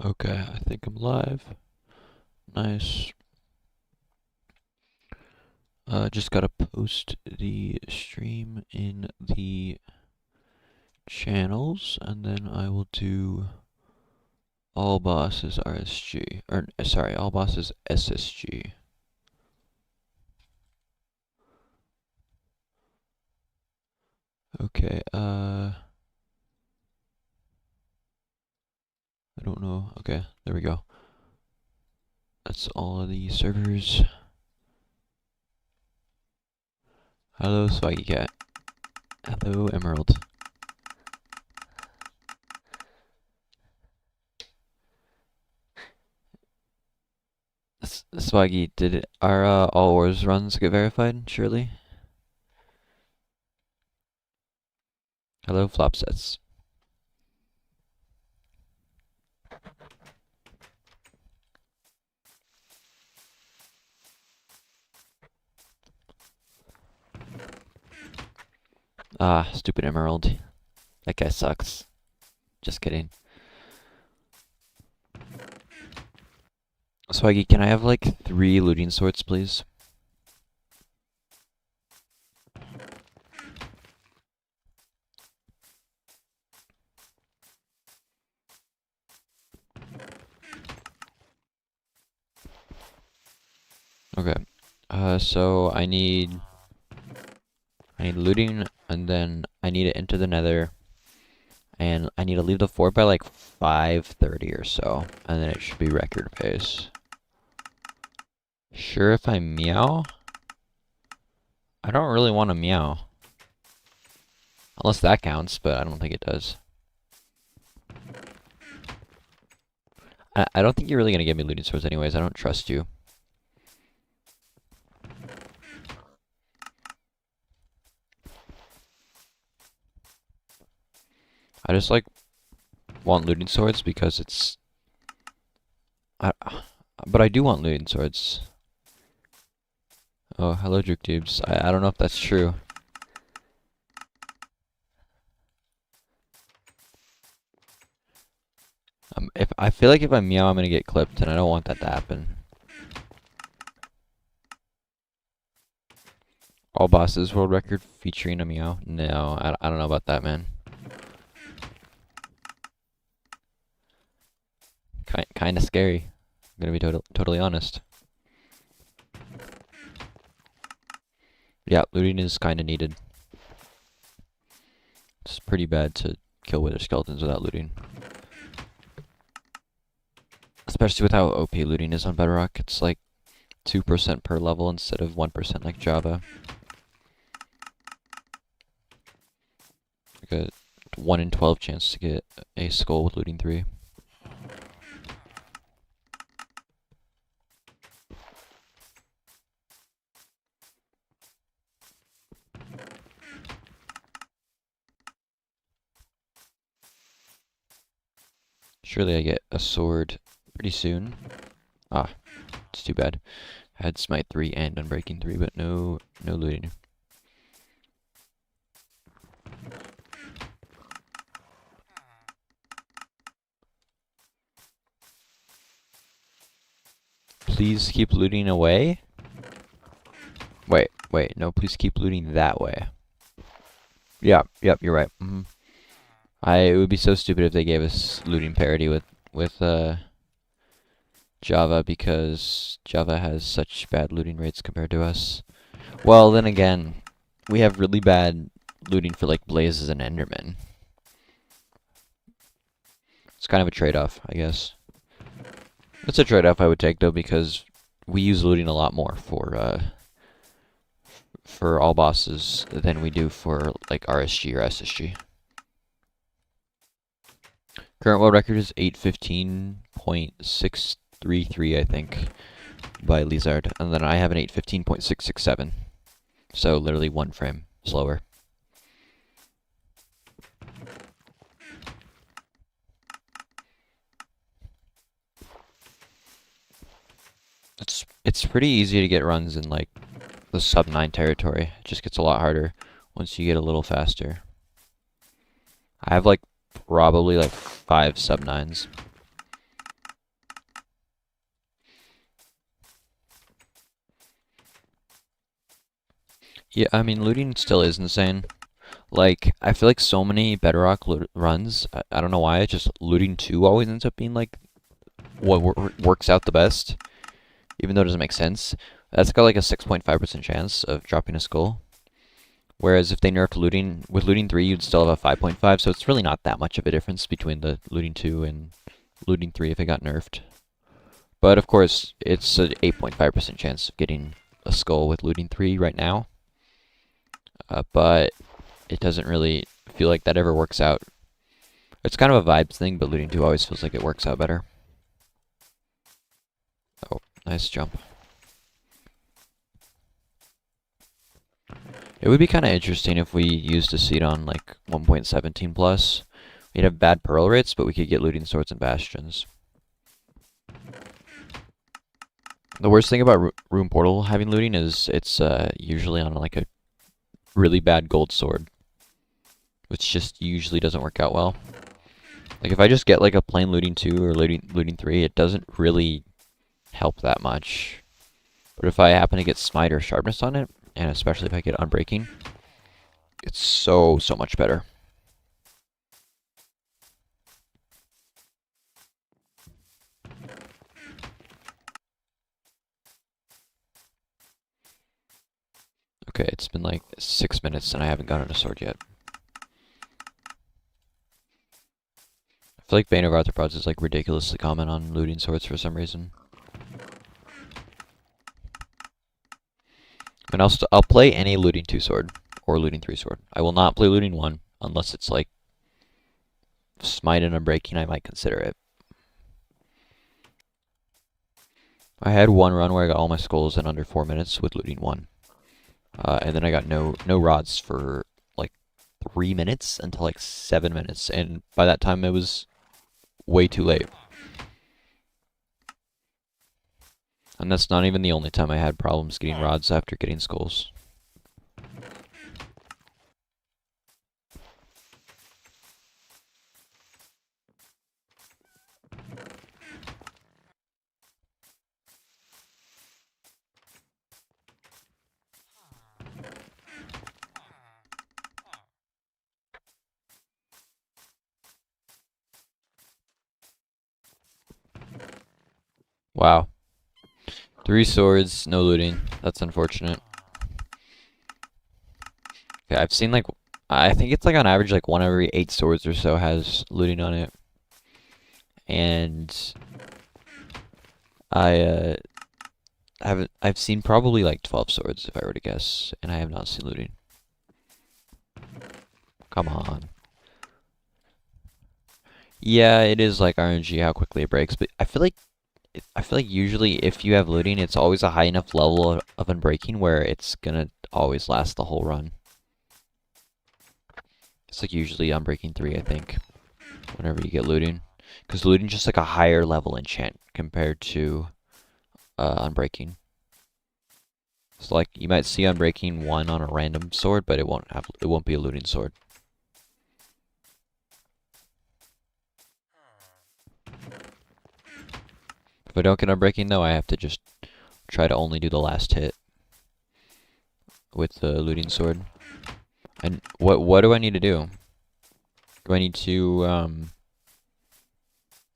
Okay, I think I'm live. Nice. Just gotta post the stream in the channels, and then I will do all bosses RSG, or sorry, all bosses SSG. Okay, I don't know. Okay, there we go. That's all of the servers. Hello, Swaggy Cat. Hello, Emerald. Swaggy, did our all wars runs get verified? Surely. Hello, Flopsets. Ah, stupid Emerald. That guy sucks. Just kidding. Swaggy, can I have like 3 looting swords, please? Okay. So I need looting, and then I need to enter the Nether, and I need to leave the fort by like 5:30 or so, and then it should be record pace. Sure, if I meow? I don't really want to meow. Unless that counts, but I don't think it does. I don't think you're really gonna give me looting swords anyways. I don't trust you. I just like want looting swords because it's but I do want looting swords. Oh, hello, JukeTubes. I don't know if that's true. If I feel like if I meow, I'm gonna get clipped, and I don't want that to happen. All bosses world record featuring a meow? No, I don't know about that, man. Kind of scary. I'm gonna be totally honest. Yeah, looting is kind of needed. It's pretty bad to kill wither skeletons without looting. Especially with how OP looting is on Bedrock. It's like 2% per level instead of 1% like Java. Like a 1 in 12 chance to get a skull with looting 3. Surely I get a sword pretty soon. Ah, it's too bad. I had Smite 3 and Unbreaking 3, but no looting. Please keep looting away? Wait, no, please keep looting that way. Yep, you're right. It would be so stupid if they gave us looting parity with Java, because Java has such bad looting rates compared to us. Well, then again, we have really bad looting for like Blazes and Endermen. It's kind of a trade-off, I guess. It's a trade-off I would take though, because we use looting a lot more for all bosses than we do for like RSG or SSG. Current world record is 8:15.633, I think, by Lizard, and then I have an 8:15.667. So literally 1 frame slower. It's pretty easy to get runs in like the sub 9 territory. It just gets a lot harder once you get a little faster. I have like probably like 5 sub 9s. Yeah, I mean, looting still is insane. Like, I feel like so many Bedrock runs, I don't know why, it's just looting 2 always ends up being like what works out the best, even though it doesn't make sense. That's got like a 6.5% chance of dropping a skull. Whereas if they nerfed looting, with looting 3, you'd still have a 5.5, so it's really not that much of a difference between the looting 2 and looting 3 if it got nerfed. But of course, it's an 8.5% chance of getting a skull with looting 3 right now. But it doesn't really feel like that ever works out. It's kind of a vibes thing, but looting 2 always feels like it works out better. Oh, nice jump. It would be kind of interesting if we used a seed on like 1.17 plus. We'd have bad pearl rates, but we could get looting swords and bastions. The worst thing about Rune Portal having looting is it's usually on like a really bad gold sword, which just usually doesn't work out well. Like if I just get like a plain looting 2 or looting 3, it doesn't really help that much. But if I happen to get smite or sharpness on it, and especially if I get unbreaking, it's so much better. Okay, it's been like 6 minutes and I haven't gotten a sword yet. I feel like Bane of Arthropods is like ridiculously common on looting swords for some reason. And I'll play any looting 2 sword or looting 3 sword. I will not play looting 1 unless it's like smite and unbreaking. I might consider it. I had one run where I got all my skulls in under 4 minutes with looting 1. And then I got no rods for like 3 minutes until like 7 minutes, and by that time it was way too late. And that's not even the only time I had problems getting rods after getting skulls. Wow. 3 swords, no looting. That's unfortunate. Okay, I've seen like, I think it's like on average like 1 every 8 swords or so has looting on it. And I've seen probably like 12 swords if I were to guess, and I have not seen looting. Come on. Yeah, it is like RNG how quickly it breaks, but I feel like usually if you have looting, it's always a high enough level of unbreaking where it's gonna always last the whole run. It's like usually unbreaking 3, I think, whenever you get looting. Because looting's just like a higher level enchant compared to unbreaking. So like you might see unbreaking 1 on a random sword, but it won't be a looting sword. If I don't get unbreaking though, I have to just try to only do the last hit with the looting sword. And what do I need to do? Do I need to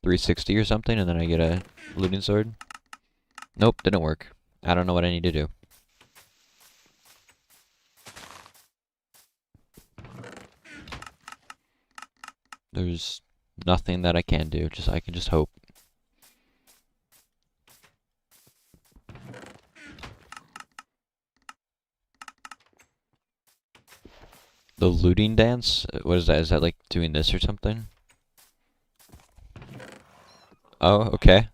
360 or something and then I get a looting sword? Nope, didn't work. I don't know what I need to do. There's nothing that I can do, I can just hope. The looting dance? What is that? Is that like doing this or something? Oh, okay.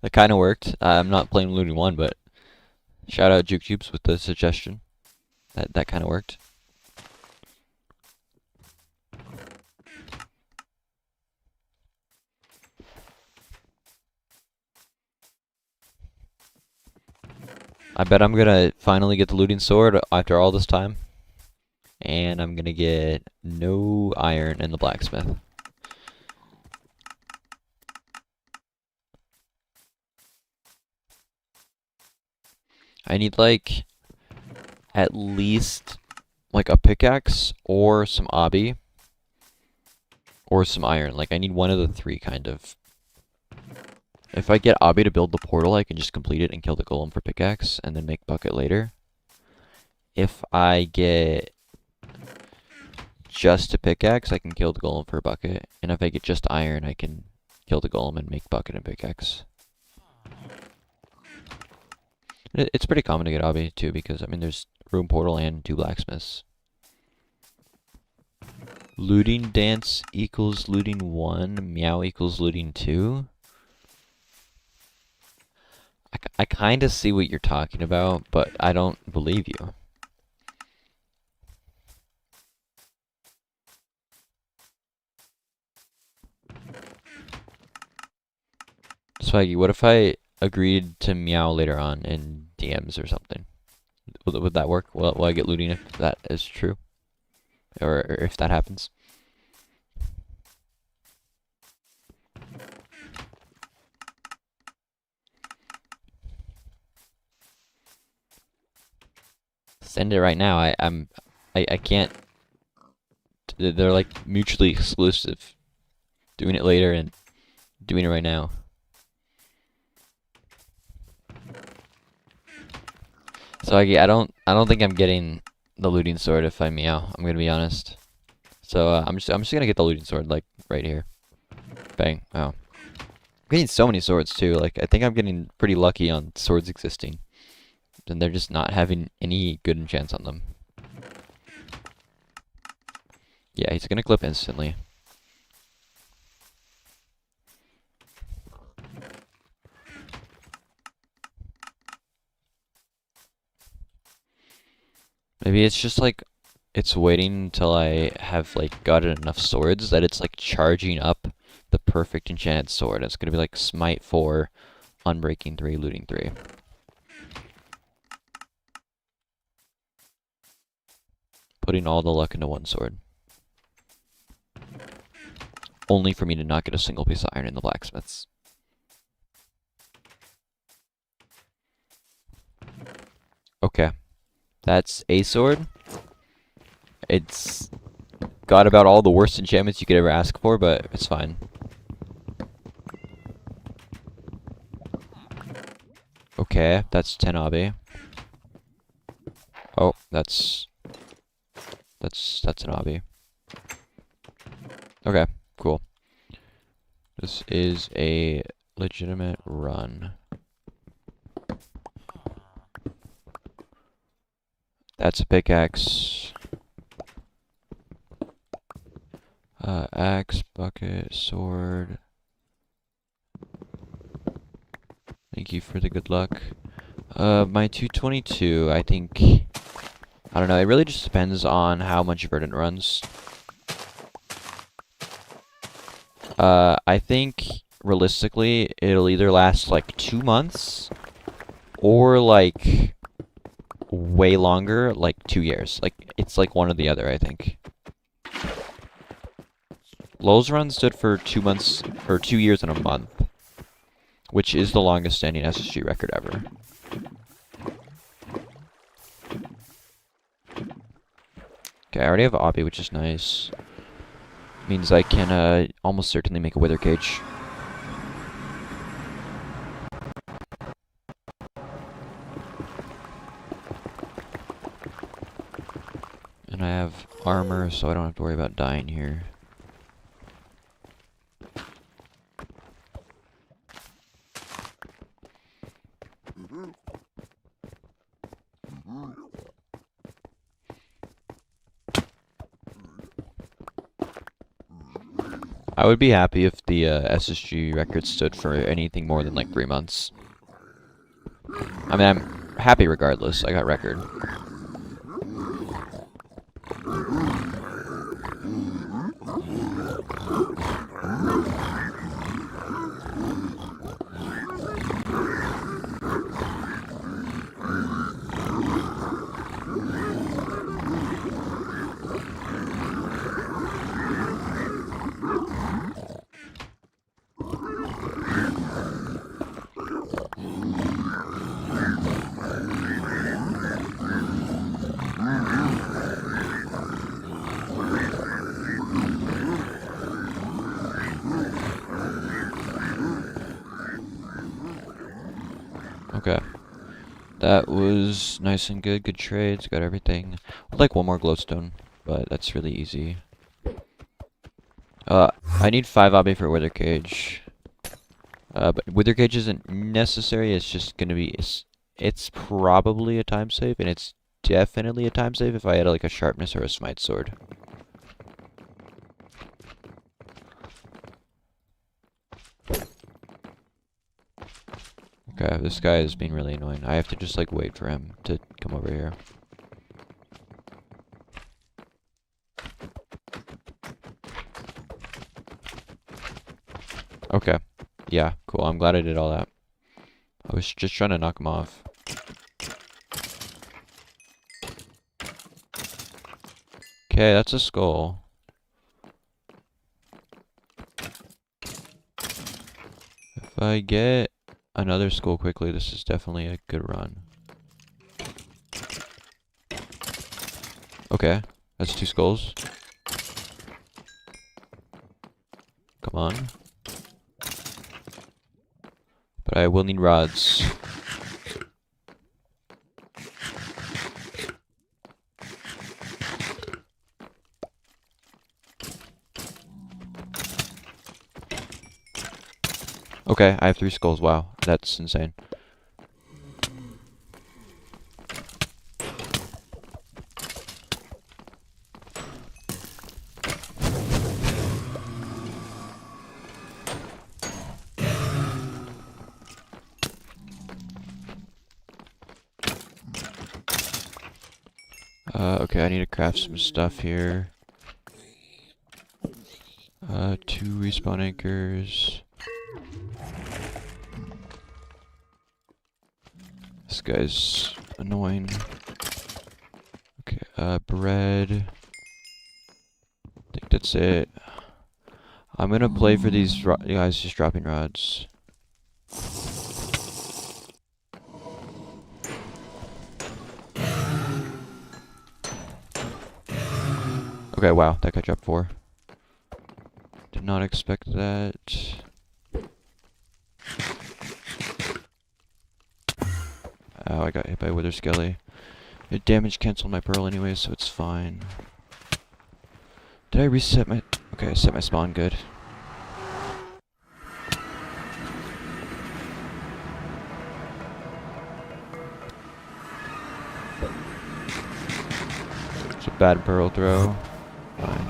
That kind of worked. I'm not playing looting 1, but shout out JukeCubes with the suggestion. That kind of worked. I bet I'm gonna finally get the looting sword after all this time. And I'm gonna get no iron in the blacksmith. I need like at least like a pickaxe or some obby or some iron. Like I need one of the three kind of. If I get obby to build the portal, I can just complete it and kill the golem for pickaxe and then make bucket later. If I get just a pickaxe, I can kill the golem for a bucket. And if I get just iron, I can kill the golem and make bucket and pickaxe. It's pretty common to get obby too, because I mean there's room portal and 2 blacksmiths. Looting dance equals looting 1, meow equals looting 2. I kind of see what you're talking about, but I don't believe you. Swaggy, what if I agreed to meow later on in DMs or something? Would that work? Will I get looting if that is true? Or if that happens? Send it right now. I can't. They're like mutually exclusive. Doing it later and doing it right now. So I don't think I'm getting the looting sword if I meow. I'm gonna be honest. So I'm just gonna get the looting sword like right here. Bang. Wow. I'm getting so many swords too. Like I think I'm getting pretty lucky on swords existing. And they're just not having any good enchants on them. Yeah, he's gonna clip instantly. Maybe it's just like it's waiting until I have like gotten enough swords that it's like charging up the perfect enchanted sword. It's gonna be like smite 4, unbreaking 3, looting 3. Putting all the luck into one sword. Only for me to not get a single piece of iron in the blacksmiths. Okay. That's a sword. It's got about all the worst enchantments you could ever ask for, but it's fine. Okay, that's 10 obby. Oh, that's an obby. Okay, cool. This is a legitimate run. That's a pickaxe. Axe, bucket, sword. Thank you for the good luck. My 222, I think... I don't know, it really just depends on how much Verdant runs. I think, realistically, it'll either last like 2 months, or like... way longer, like 2 years. Like, it's like one or the other, I think. Lowell's run stood for 2 months, or 2 years and a month, which is the longest standing SSG record ever. Okay, I already have obby, which is nice. Means I can almost certainly make a wither cage. And I have armor, so I don't have to worry about dying here. I would be happy if the SSG record stood for anything more than like 3 months. I mean, I'm happy regardless. I got record. That was nice and good. Good trades. Got everything. I'd like one more glowstone, but that's really easy. I need 5 obby for Wither Cage. But Wither Cage isn't necessary. It's just gonna be. It's probably a time save, and it's definitely a time save if I had like a sharpness or a smite sword. Okay, this guy is being really annoying. I have to just like wait for him to come over here. Okay. Yeah, cool. I'm glad I did all that. I was just trying to knock him off. Okay, that's a skull. If I get another skull quickly, this is definitely a good run. Okay, that's 2 skulls. Come on. But I will need rods. Okay, I have 3 skulls. Wow, that's insane. Okay, I need to craft some stuff here. 2 respawn anchors. This guy's annoying. Okay, bread. I think that's it. I'm gonna play for these guys just dropping rods. Okay, wow, that guy dropped 4. Did not expect that. Oh, I got hit by Wither Skelly. It damage canceled my pearl anyway, so it's fine. Did I reset my... Okay, I set my spawn good. It's a bad pearl throw. Fine.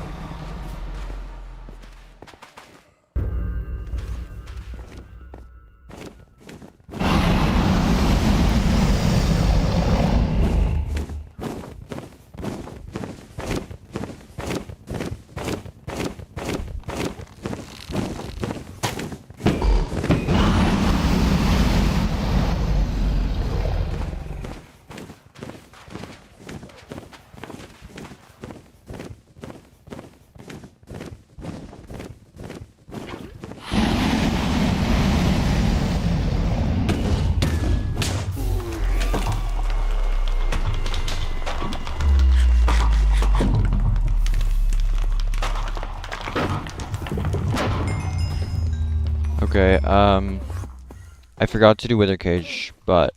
Okay, I forgot to do Wither Cage, but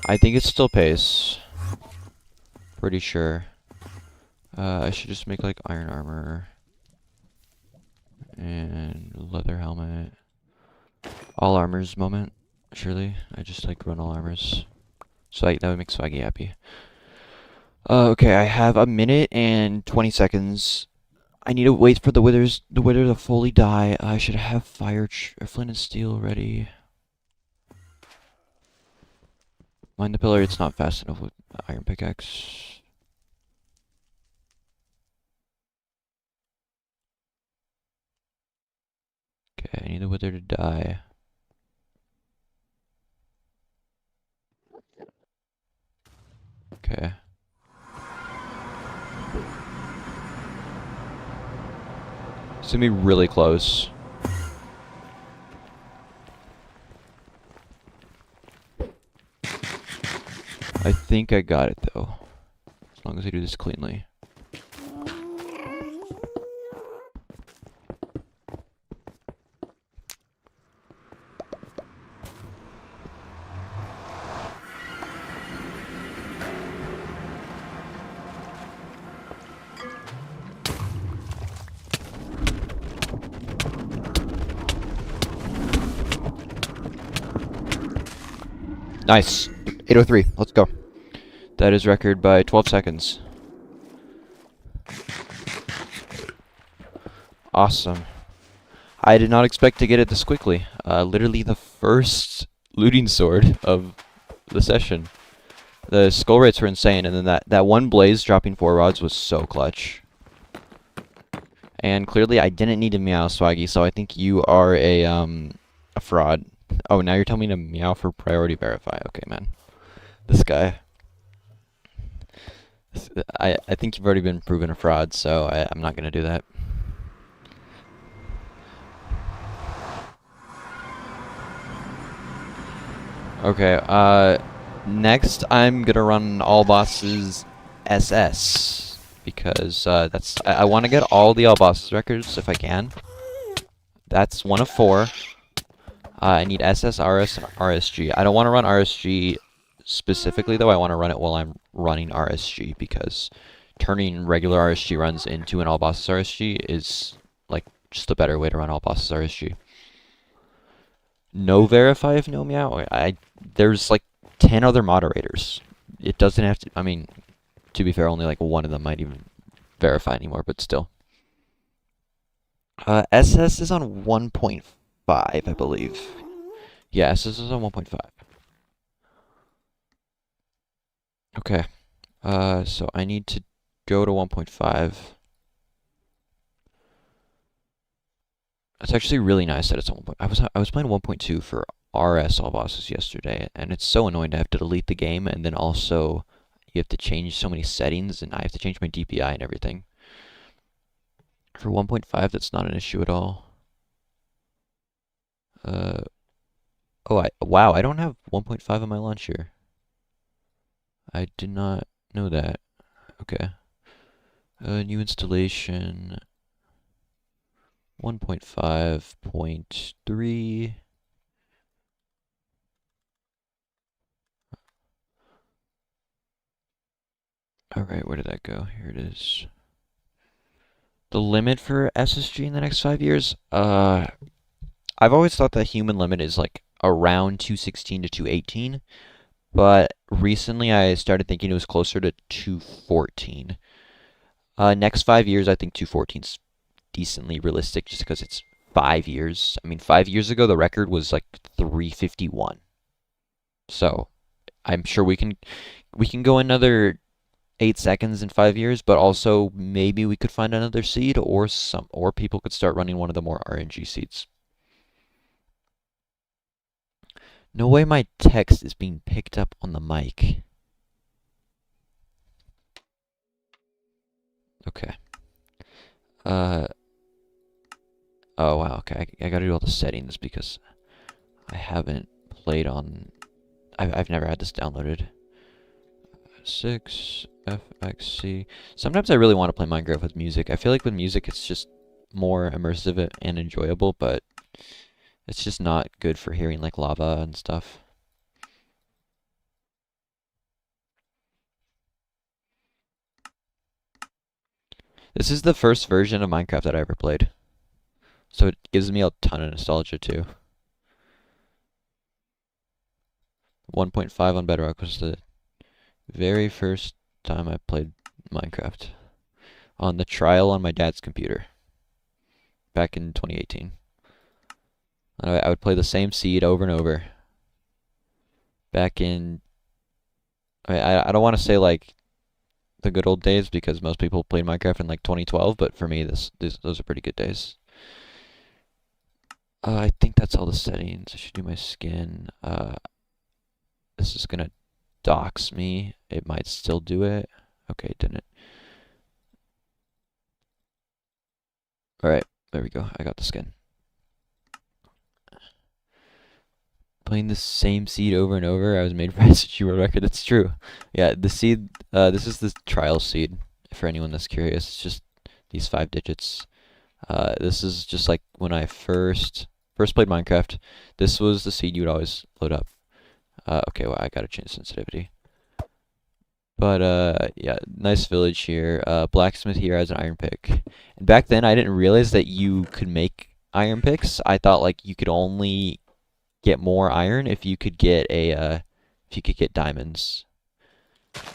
I think it still pays. Pretty sure. I should just make like iron armor and leather helmet. All armors moment, surely. I just like run all armors. So that would make Swaggy happy. Okay, I have a minute and 20 seconds. I need to wait for the wither to fully die. I should have flint and steel ready. Mine the pillar, it's not fast enough with iron pickaxe. Okay, I need the wither to die. Okay. It's gonna be really close. I think I got it though. As long as I do this cleanly. Nice. 803. Let's go. That is record by 12 seconds. Awesome. I did not expect to get it this quickly. Literally the first looting sword of the session. The skull rates were insane, and then that one blaze dropping 4 rods was so clutch. And clearly I didn't need to meow, Swaggy, so I think you are a fraud. Oh, now you're telling me to meow for priority verify. Okay, man. This guy. I think you've already been proven a fraud, so I'm not gonna do that. Okay, next I'm gonna run all bosses SS because that's I want to get all the all bosses records if I can. That's one of 4. I need SS, RS, and RSG. I don't want to run RSG specifically though. I want to run it while I'm running RSG because turning regular RSG runs into an all bosses RSG is like just a better way to run all bosses RSG. No verify if no meow. There's like 10 other moderators. It doesn't have to. I mean, to be fair, only like one of them might even verify anymore, but still. SS is on 1.5, I believe. Yeah, SS is on 1.5. Okay. So I need to go to 1.5. It's actually really nice that it's on 1. I was playing 1.2 for RS all bosses yesterday, and it's so annoying to have to delete the game, and then also you have to change so many settings, and I have to change my DPI and everything. For 1.5, that's not an issue at all. Wow, I don't have 1.5 on my launcher. I did not know that. Okay. New installation. 1.5.3. Alright, where did that go? Here it is. The limit for SSG in the next 5 years? I've always thought that human limit is like around 216 to 218, but recently I started thinking it was closer to 214. Next 5 years, I think 214 is decently realistic just because it's 5 years. I mean, 5 years ago, the record was like 351. So, I'm sure we can go another 8 seconds in 5 years, but also maybe we could find another seed or people could start running one of the more RNG seeds. No way my text is being picked up on the mic. Okay. Oh wow, okay. I gotta do all the settings because I haven't played on. I've never had this downloaded. 6 FXC. Sometimes I really want to play Minecraft with music. I feel like with music it's just more immersive and enjoyable, but it's just not good for hearing like lava and stuff. This is the first version of Minecraft that I ever played, so it gives me a ton of nostalgia too. 1.5 on Bedrock was the very first time I played Minecraft on the trial on my dad's computer back in 2018. I would play the same seed over and over. Back in, I don't want to say like the good old days because most people played Minecraft in like 2012, but for me, those are pretty good days. I think that's all the settings. I should do my skin. This is gonna dox me. It might still do it. Okay, it didn't. Alright, there we go. I got the skin. Playing the same seed over and over. I was made for SSG World Record. That's true. Yeah, the seed, this is the trial seed, for anyone that's curious. It's just these 5 digits. This is just like when I first played Minecraft. This was the seed you would always load up. Okay, well, I gotta change sensitivity. But, yeah, nice village here. Blacksmith here has an iron pick. And back then, I didn't realize that you could make iron picks. I thought, like, you could only get more iron if you could get a if you could get diamonds.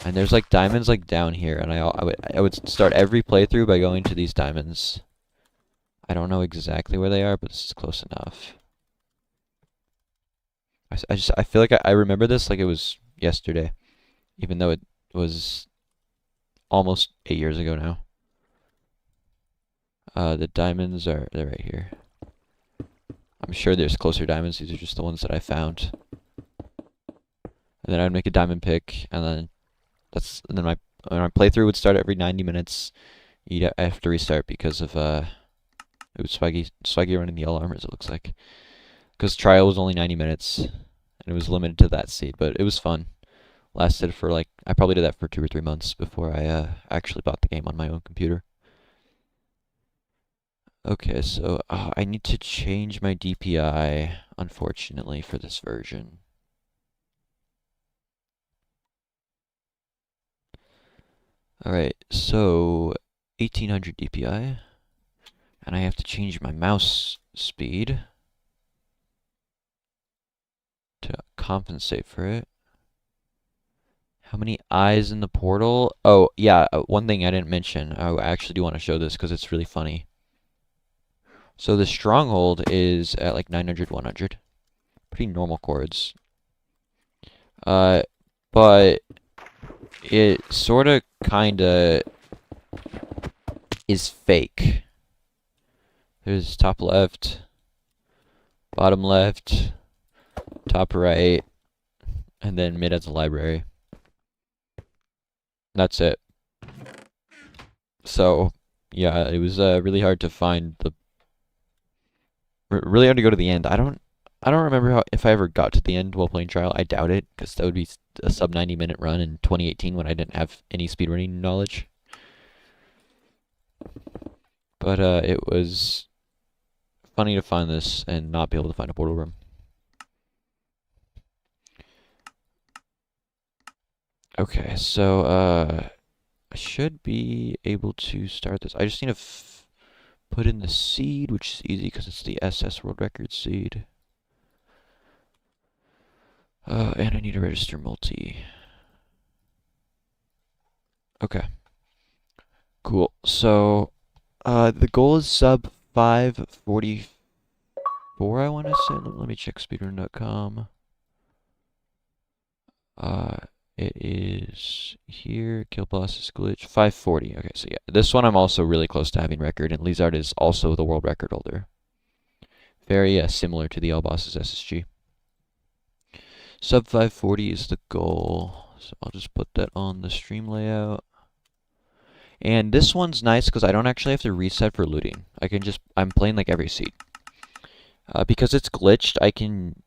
And there's like diamonds like down here, and I would start every playthrough by going to these diamonds. I don't know exactly where they are, but this is close enough. I feel like I remember this like it was yesterday, even though it was almost 8 years ago now. The diamonds they're right here. I'm sure there's closer diamonds. These are just the ones that I found. And then I'd make a diamond pick, and then my playthrough would start every 90 minutes. You'd have to restart because of it was Swaggy running the yellow armors. It looks like because trial was only 90 minutes, and it was limited to that seed, but it was fun. Lasted for like I probably did that for 2 or 3 months before I actually bought the game on my own computer. Okay, so I need to change my DPI, unfortunately, for this version. Alright, so 1800 DPI, and I have to change my mouse speed to compensate for it. How many eyes in the portal? Oh, yeah, one thing I didn't mention. I actually do want to show this because it's really funny. So the stronghold is at like 900, 100. Pretty normal chords. But it sort of, kind of is fake. There's top left, bottom left, top right, and then mid as a library. That's it. So, yeah, it was really hard to find really hard to go to the end. I don't remember if I ever got to the end while playing trial. I doubt it, because that would be a sub 90-minute run in 2018 when I didn't have any speedrunning knowledge. But it was funny to find this and not be able to find a portal room. Okay, so I should be able to start this. I just need to put in the seed, which is easy because it's the SS World Record seed. And I need to register multi. Okay. Cool. So, the goal is sub 544, I want to say. Let me check speedrun.com. It is here. Kill bosses glitch 540. Okay, so yeah, this one I'm also really close to having record, and Lizard is also the world record holder. Very similar to the All Bosses SSG. Sub 540 is the goal, so I'll just put that on the stream layout. And this one's nice because I don't actually have to reset for looting. I'm playing like every seed. Because it's glitched, I can...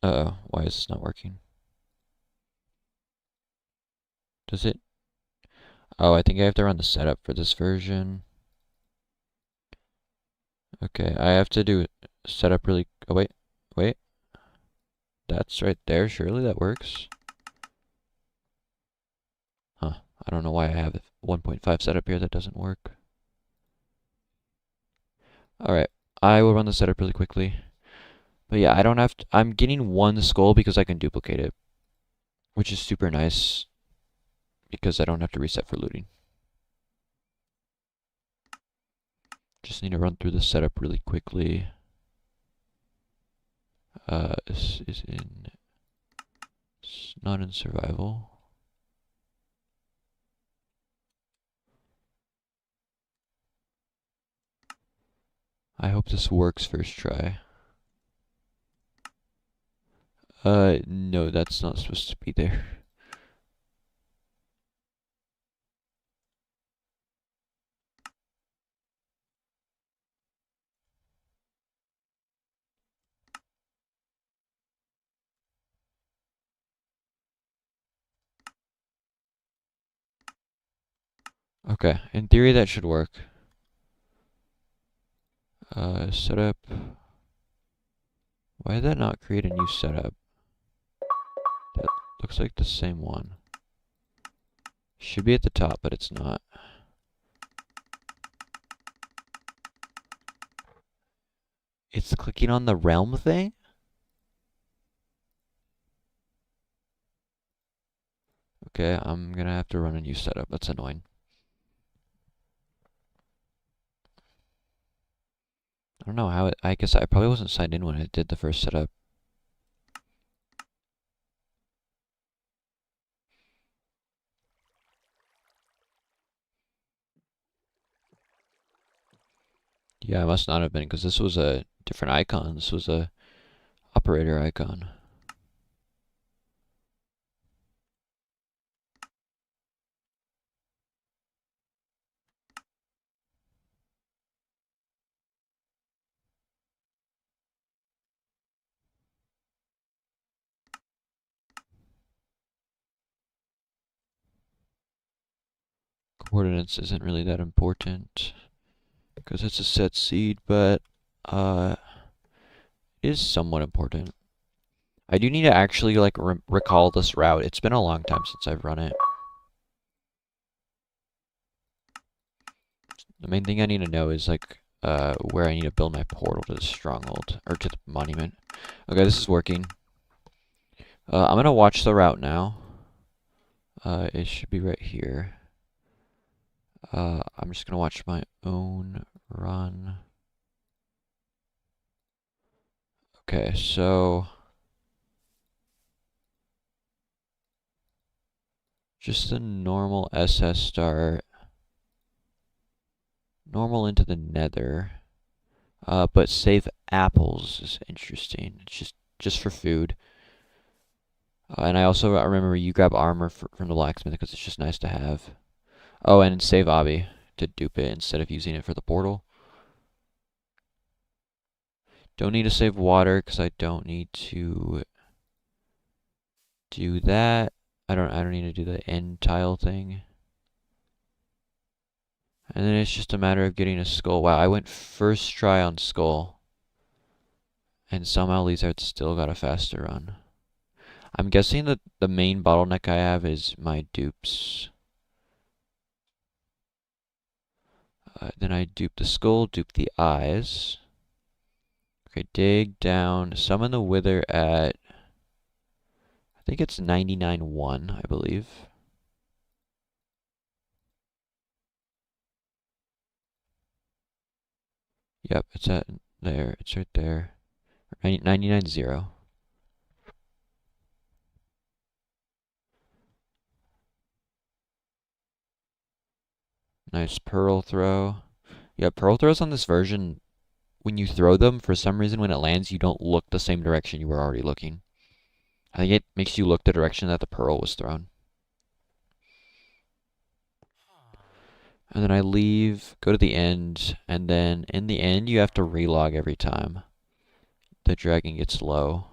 why is this not working? Does it? Oh, I think I have to run the setup for this version. Okay, I have to do setup really... Oh, wait. That's right there, surely that works. Huh, I don't know why I have 1.5 setup here, that doesn't work. Alright, I will run the setup really quickly. But yeah, I don't have to... I'm getting one skull because I can duplicate it, which is super nice, because I don't have to reset for looting. Just need to run through the setup really quickly. This is it's not in survival. I hope this works first try. No, that's not supposed to be there. Okay, in theory that should work. Setup. Why did that not create a new setup? That looks like the same one. Should be at the top, but it's not. It's clicking on the realm thing? Okay, I'm gonna have to run a new setup. That's annoying. I don't know how it, I guess I probably wasn't signed in when I did the first setup. Yeah, I must not have been because this was a different icon. This was a operator icon. Coordinates isn't really that important because it's a set seed, but it is somewhat important. I do need to actually like recall this route. It's been a long time since I've run it. The main thing I need to know is like where I need to build my portal to the stronghold or to the monument. Okay, this is working. I'm gonna watch the route now. It should be right here. I'm just gonna watch my own run. Okay, so just the normal SS start. Normal into the nether. But save apples is interesting. It's just for food. And I also remember you grab armor from the blacksmith because it's just nice to have. Oh, and save obby to dupe it instead of using it for the portal. Don't need to save water because I don't need to do that. I don't need to do the end tile thing. And then it's just a matter of getting a skull. Wow, I went first try on skull. And somehow Lizard still got a faster run. I'm guessing that the main bottleneck I have is my dupes. Then I dupe the skull, dupe the eyes. Okay, dig down, summon the wither at, I think it's 99.1, I believe. Yep, it's at there, it's right there. 99.0. Nice pearl throw. Yeah, pearl throws on this version, when you throw them, for some reason when it lands, you don't look the same direction you were already looking. I think it makes you look the direction that the pearl was thrown. And then I leave, go to the end, and then in the end you have to relog every time the dragon gets low.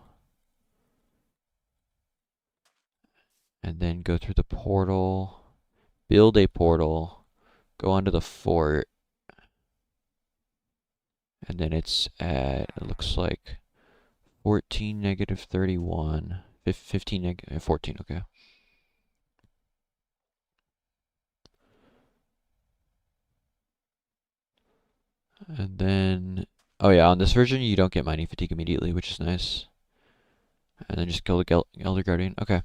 And then go through the portal, build a portal, go onto the fort, and then it's at, it looks like 14, negative 31, 15, negative 14, okay. And then, oh yeah, on this version you don't get mining fatigue immediately, which is nice. And then just kill the Elder Guardian. Okay.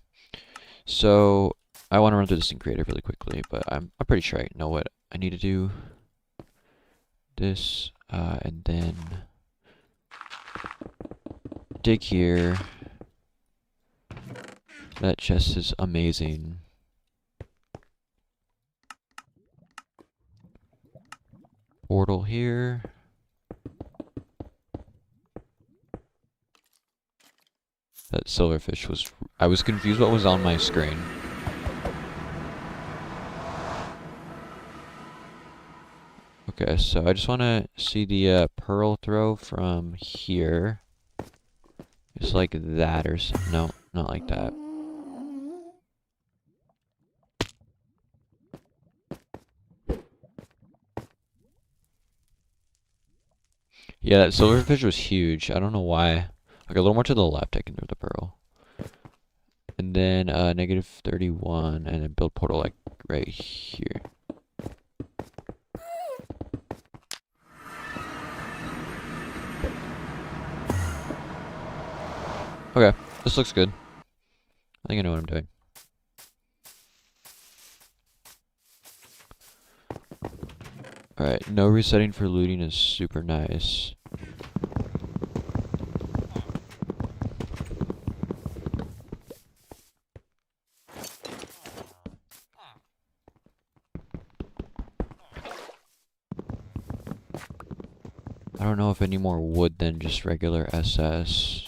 So, I want to run through this in creative really quickly, but I'm pretty sure I know what I need to do. This, and then dig here. That chest is amazing. Portal here. That silverfish was... I was confused what was on my screen. Okay, so I just want to see the pearl throw from here. It's like that or something. No, not like that. Yeah, that silverfish was huge. I don't know why. Like a little more to the left, I can throw the pearl. And then negative 31, and then build portal like right here. Okay, this looks good. I think I know what I'm doing. Alright, no resetting for looting is super nice. I don't know if any more wood than just regular SS.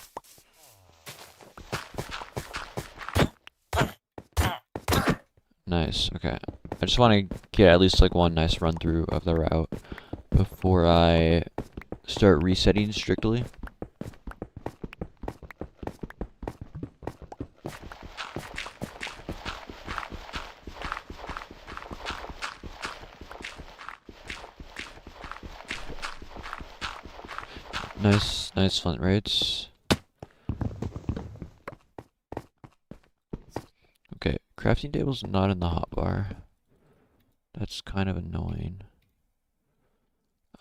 Nice, okay. I just want to get at least like one nice run through of the route before I start resetting strictly. Nice flint rates. Okay, crafting table's not in the hotbar. That's kind of annoying.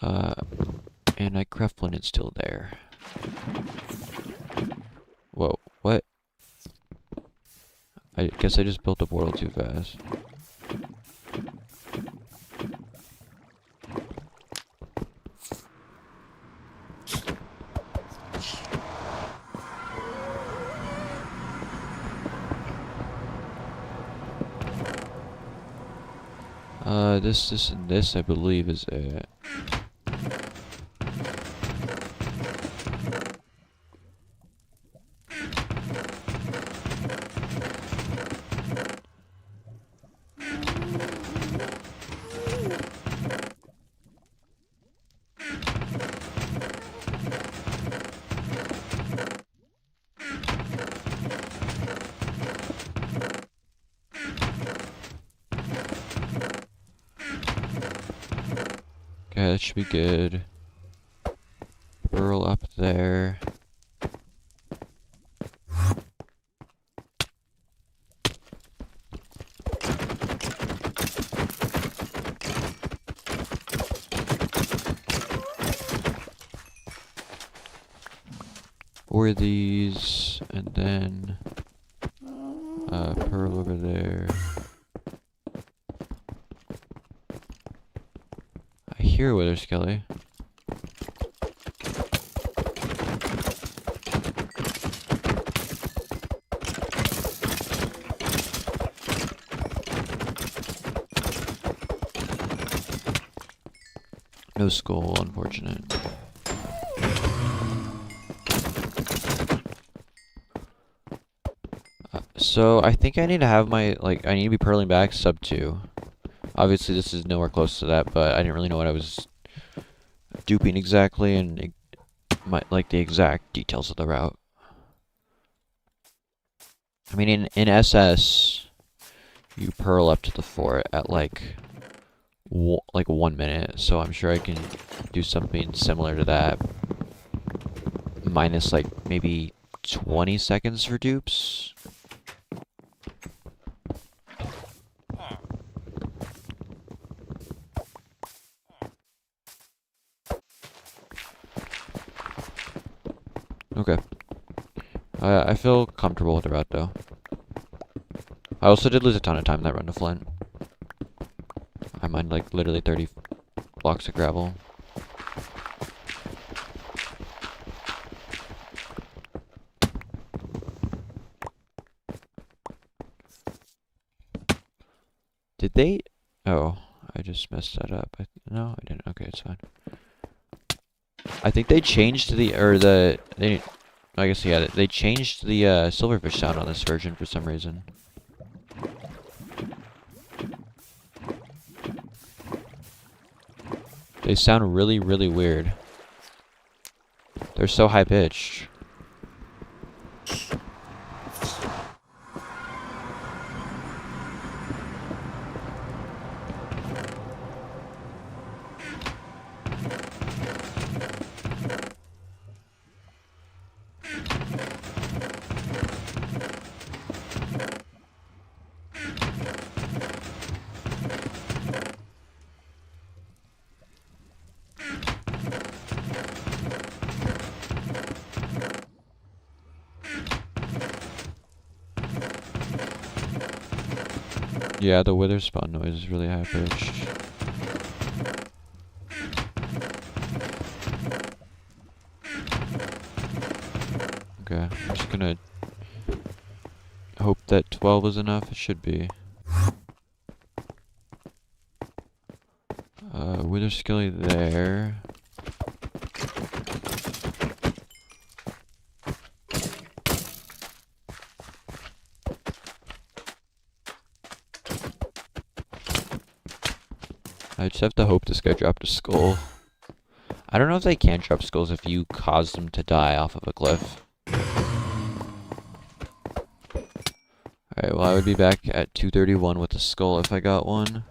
And I craft flint, it's still there. Whoa, what? I guess I just built a portal too fast. This, and this, I believe, is it. Okay, that should be good. Burl up there. Four these, and then pearl over there. I hear Wither Skelly. No skull, unfortunate. So I think I need to have my, I need to be purling back sub 2. Obviously this is nowhere close to that, but I didn't really know what I was duping exactly, and the exact details of the route. I mean, in SS, you purl up to the fort at like 1 minute, so I'm sure I can do something similar to that. Minus like maybe 20 seconds for dupes. Okay. I feel comfortable with the route though. I also did lose a ton of time in that run to Flint. I mined like literally 30 blocks of gravel. Did they? Oh, I just messed that up. No, I didn't. Okay, it's fine. I think they changed I guess, yeah, they changed the silverfish sound on this version for some reason. They sound really, really weird. They're so high-pitched. Yeah, the wither spawn noise is really high pitched. Okay, I'm just gonna hope that 12 is enough. It should be. Wither Skilly there. I just have to hope this guy dropped a skull. I don't know if they can drop skulls if you cause them to die off of a cliff. Alright, well I would be back at 231 with a skull if I got one.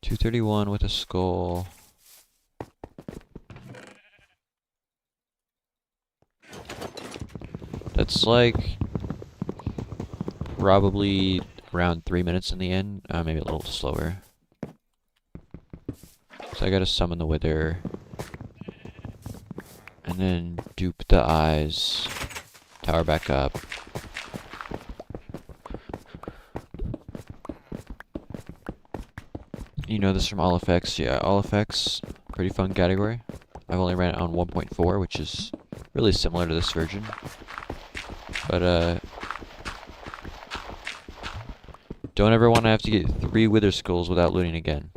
231 with a skull. That's like probably around 3 minutes in the end, maybe a little slower. So I gotta summon the Wither, and then dupe the eyes, tower back up. You know this from All Effects, yeah, All Effects, pretty fun category. I've only ran it on 1.4, which is really similar to this version. But, don't ever want to have to get 3 Wither Skulls without looting again.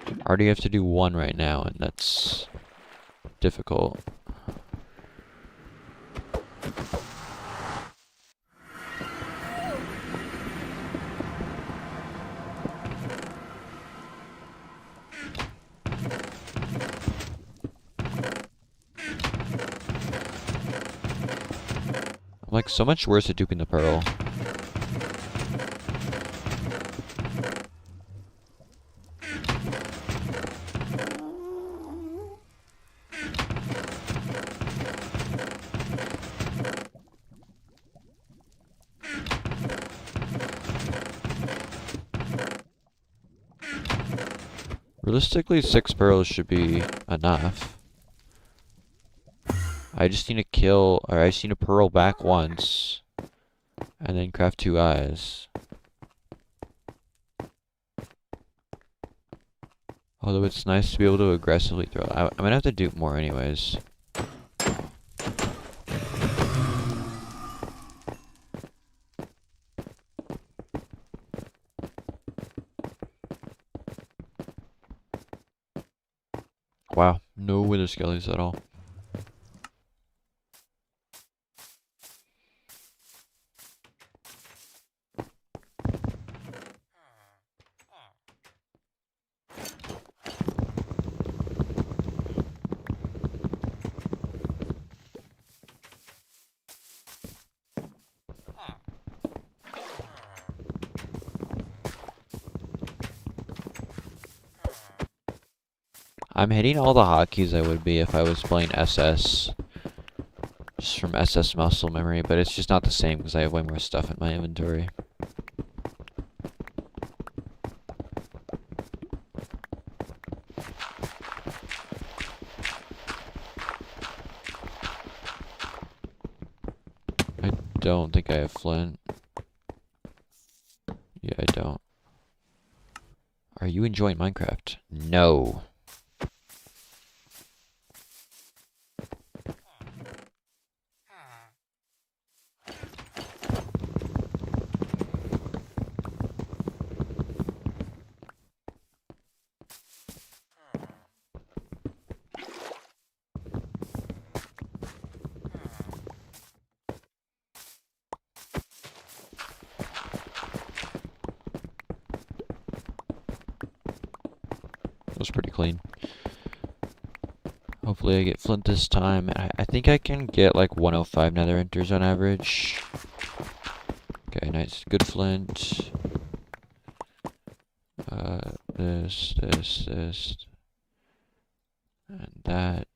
I already have to do 1 right now, and that's difficult. I'm like so much worse at duping the pearl. Realistically, 6 pearls should be enough. I just need to kill, or I just need to pearl back once, and then craft 2 eyes. Although it's nice to be able to aggressively throw. I'm gonna have to dupe more anyways. Wow, no Wither Skellies at all. I'm hitting all the hotkeys I would be if I was playing SS. Just from SS muscle memory, but it's just not the same because I have way more stuff in my inventory. I don't think I have flint. Yeah, I don't. Are you enjoying Minecraft? No. That was pretty clean. Hopefully I get flint this time. I think I can get like 105 nether enters on average. Okay, nice. Good flint. This, and that.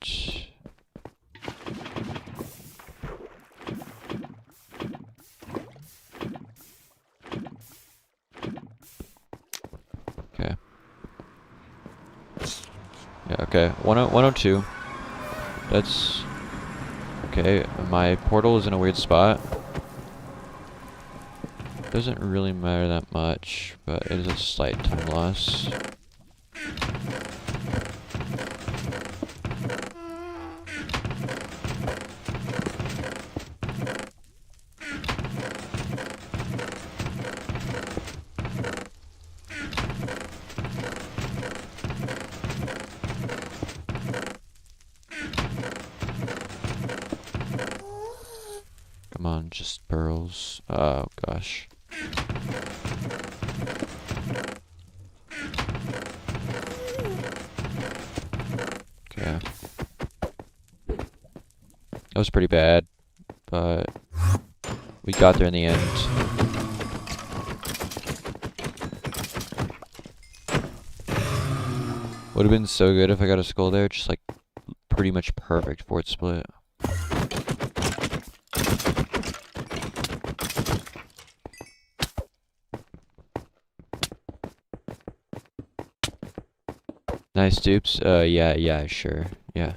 Okay. Yeah, okay. 102. That's... Okay, my portal is in a weird spot. Doesn't really matter that much, but it is a slight time loss. Come on, just pearls. Oh, gosh. Okay. That was pretty bad, but we got there in the end. Would have been so good if I got a skull there, just like pretty much perfect fort split. Nice dupes. Yeah, sure. Yeah.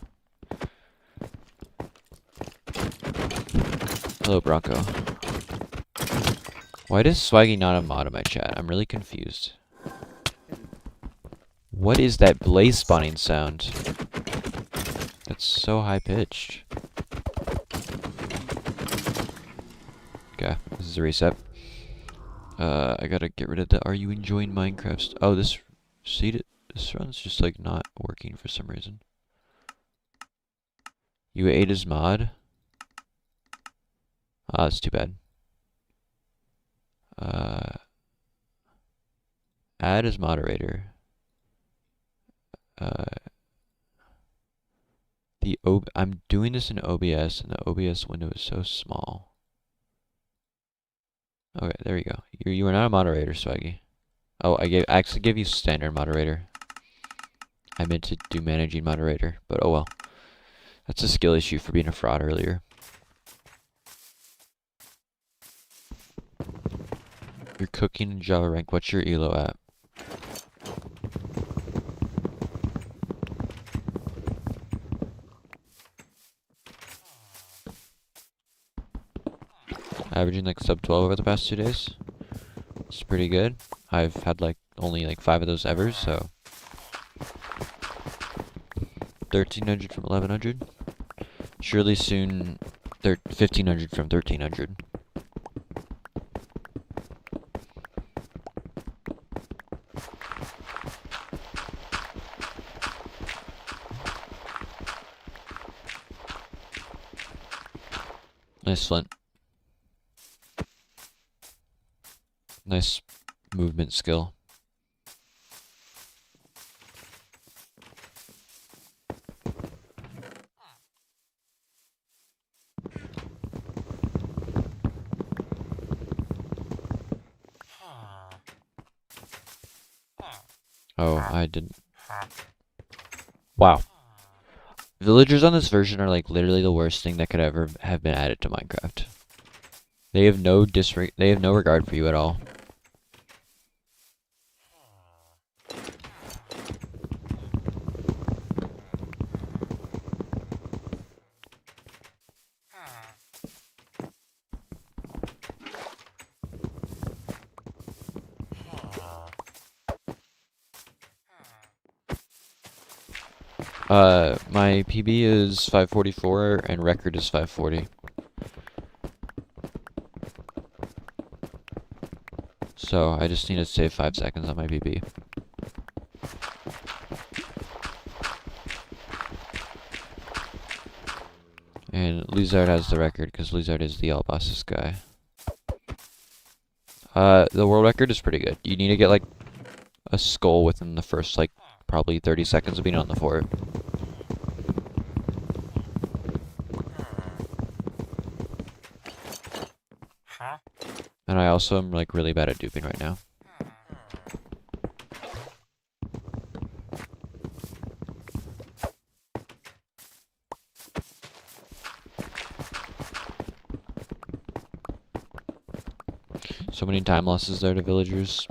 Hello, Bronco. Why does Swaggy not have mod in my chat? I'm really confused. What is that blaze spawning sound? That's so high pitched. Okay, this is a reset. I gotta get rid of the "Are you enjoying Minecraft?" Oh, this run's just like not working for some reason. You ate his mod? Ah, that's too bad. Add as moderator. I'm doing this in OBS, and the OBS window is so small. Okay, there we go. You are not a moderator, Swaggy. Oh, I actually gave you standard moderator. I meant to do managing moderator, but oh well. That's a skill issue for being a fraud earlier. You're cooking in Java rank. What's your elo at? Averaging like sub 12 over the past 2 days. It's pretty good. I've had like only like 5 of those ever, so 1300 from 1100. Surely soon 1500 from 1300. Nice flint. Nice movement skill. Oh, I didn't. Wow. Villagers on this version are like literally the worst thing that could ever have been added to Minecraft. They have no regard for you at all. My PB is 544 and record is 540. So I just need to save 5 seconds on my PB. And Lizard has the record because Lizard is the all bosses guy. The world record is pretty good. You need to get like a skull within the first like probably 30 seconds of being on the fort. And I also am like really bad at duping right now. So many time losses there to villagers.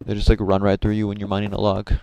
They just like run right through you when you're mining a log.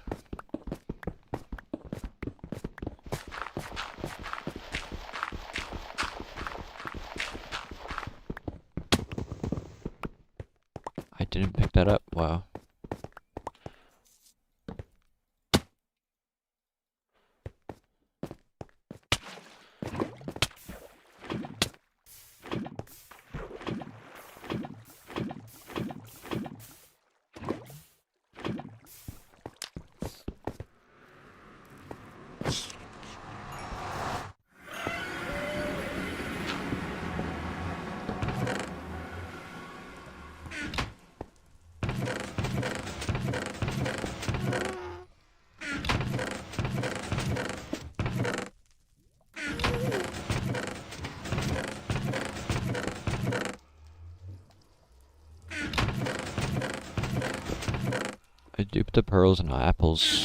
I duped the pearls and apples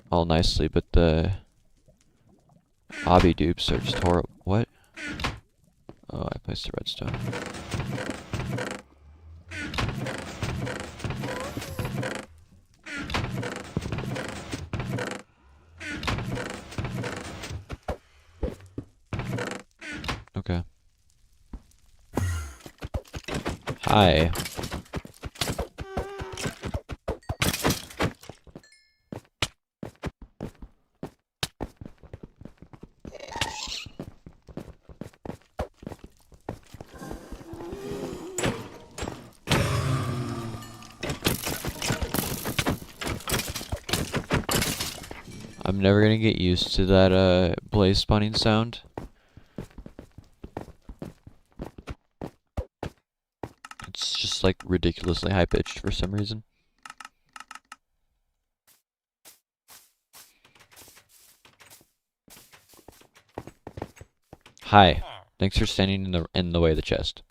all nicely, but the obby dupes are just horrible. What? Oh, I placed the redstone. Okay. Hi. I'm never gonna get used to that blaze spawning sound. It's just like ridiculously high pitched for some reason. Hi. Thanks for standing in the way of the chest.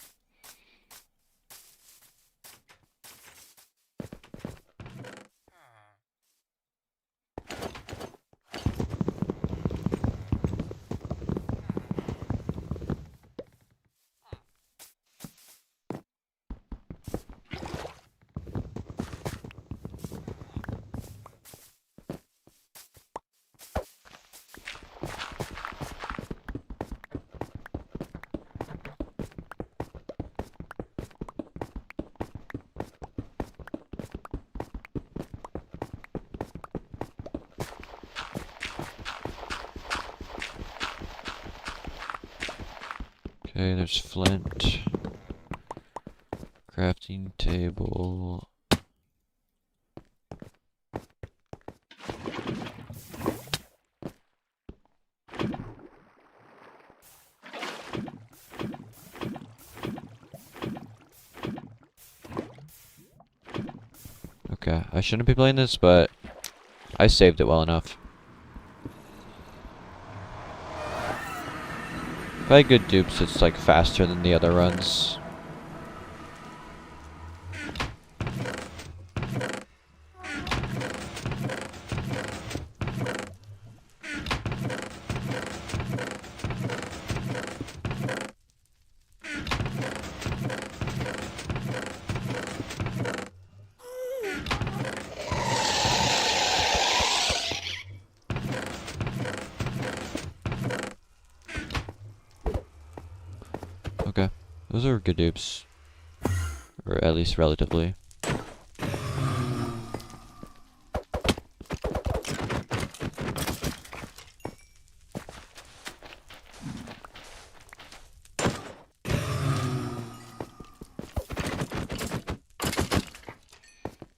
Okay, there's flint. Crafting table. Okay, I shouldn't be playing this, but I saved it well enough. If I had good dupes, it's like faster than the other runs. Okay, those are good dupes. Or at least relatively.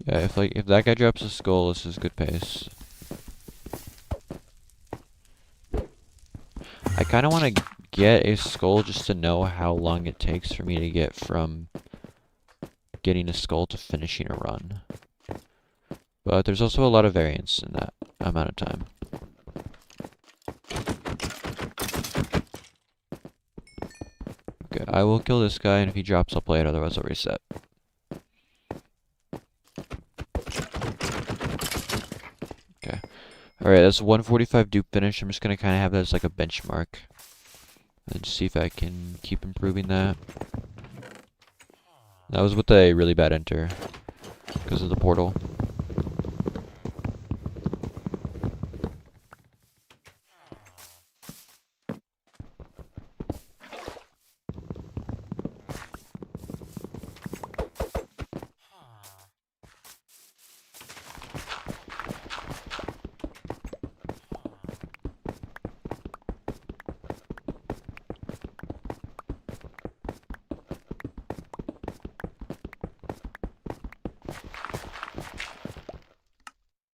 Yeah, if that guy drops a skull, this is good pace. I kind of want to get a skull just to know how long it takes for me to get from getting a skull to finishing a run. But there's also a lot of variance in that amount of time. Okay, I will kill this guy, and if he drops, I'll play it, otherwise I'll reset. Okay. Alright, that's a 145 dupe finish. I'm just gonna kind of have that as like a benchmark. And see if I can keep improving that. That was with a really bad enter because of the portal.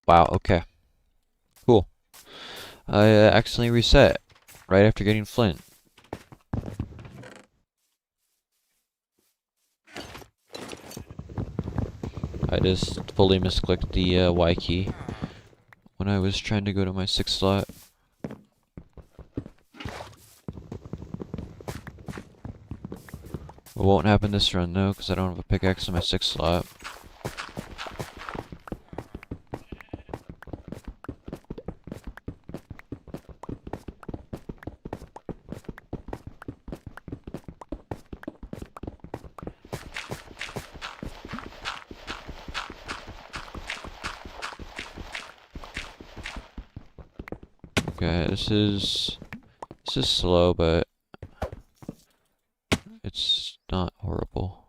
Wow, okay. Cool. I accidentally reset right after getting flint. I just fully misclicked the Y key when I was trying to go to my 6th slot. It won't happen this run though, because I don't have a pickaxe in my 6th slot. Okay, this is slow, but it's not horrible.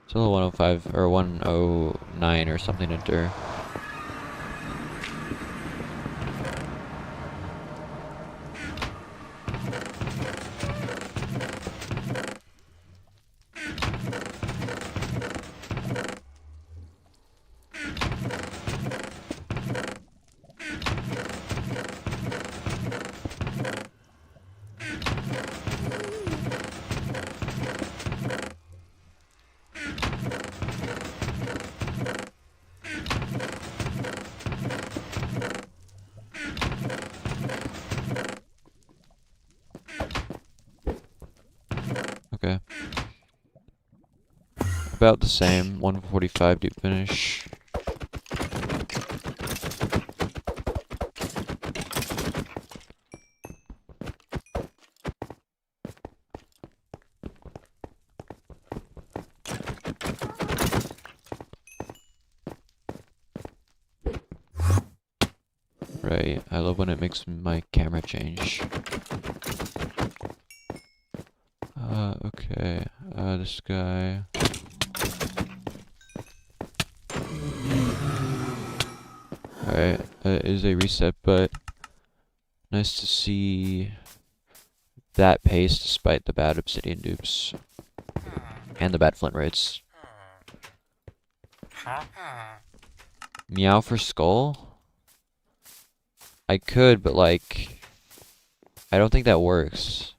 Still 105 or 109 or something to do. Okay. About the same, 145 deep finish. Right, I love when it makes my camera change. Okay, this guy. Alright, is a reset, but nice to see that pace despite the bad obsidian dupes. And the bad flint rates. Meow for skull? I could, but like, I don't think that works.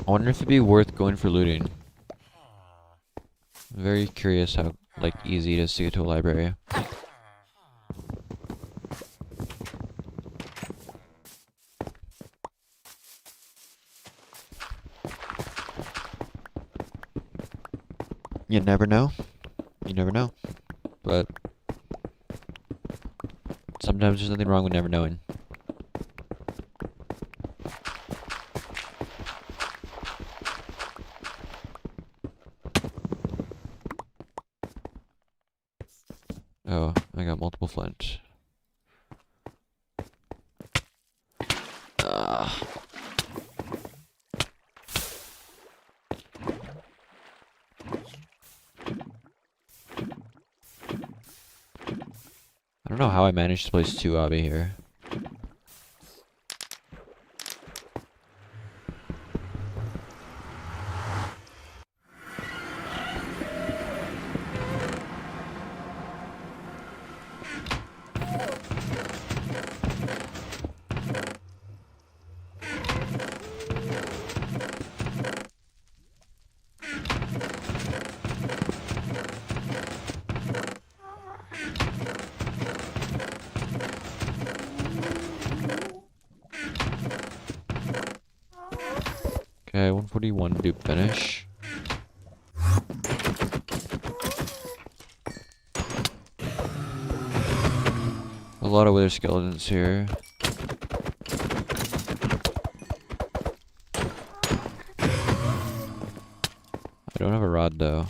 I wonder if it'd be worth going for looting. I'm very curious how, like, easy it is to get to a library. You never know. You never know. But sometimes there's nothing wrong with never knowing. Oh, I got multiple flint. I don't know how I managed to place 2 obby here. Okay, 141 dupe finish. A lot of wither skeletons here. I don't have a rod though.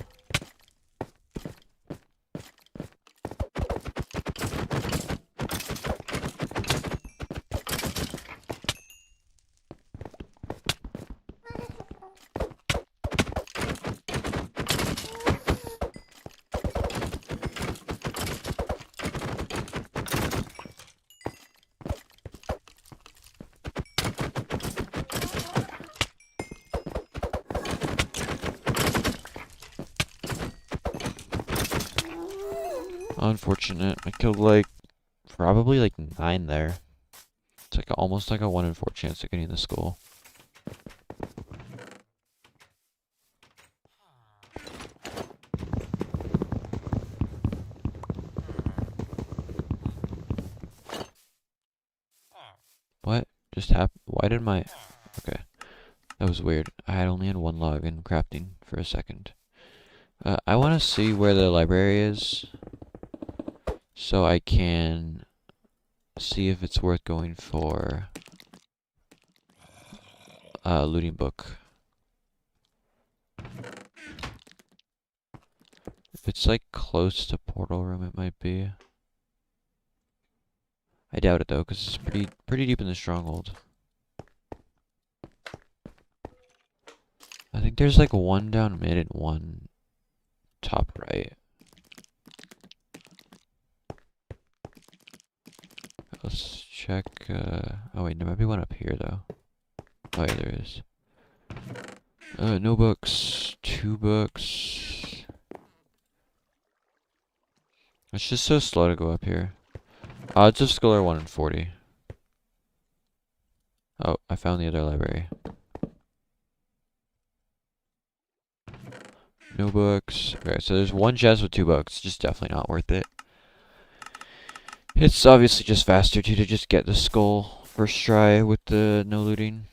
Unfortunate. I killed like probably like 9 there. It's like almost like a 1 in 4 chance of getting the skull. What just happened? Why did my... Okay. That was weird. I had only had 1 log in crafting for a second. I want to see where the library is. so I can see if it's worth going for looting book. If it's like close to portal room, it might be. I doubt it though, because it's pretty deep in the stronghold. I think there's like one down mid and one top right. Let's check. Oh wait, there might be one up here though. Oh yeah, there is. No books. 2 books. It's just so slow to go up here. Odds of skill are 1 in 40. Oh, I found the other library. No books. Okay, so there's one chest with 2 books. Just definitely not worth it. It's obviously just faster to just get the skull first try with the no looting.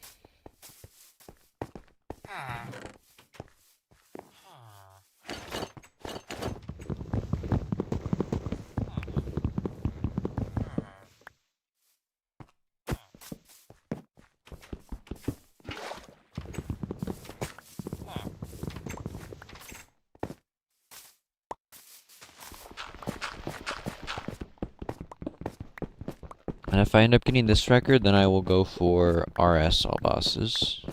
And if I end up getting this record, then I will go for RS all bosses.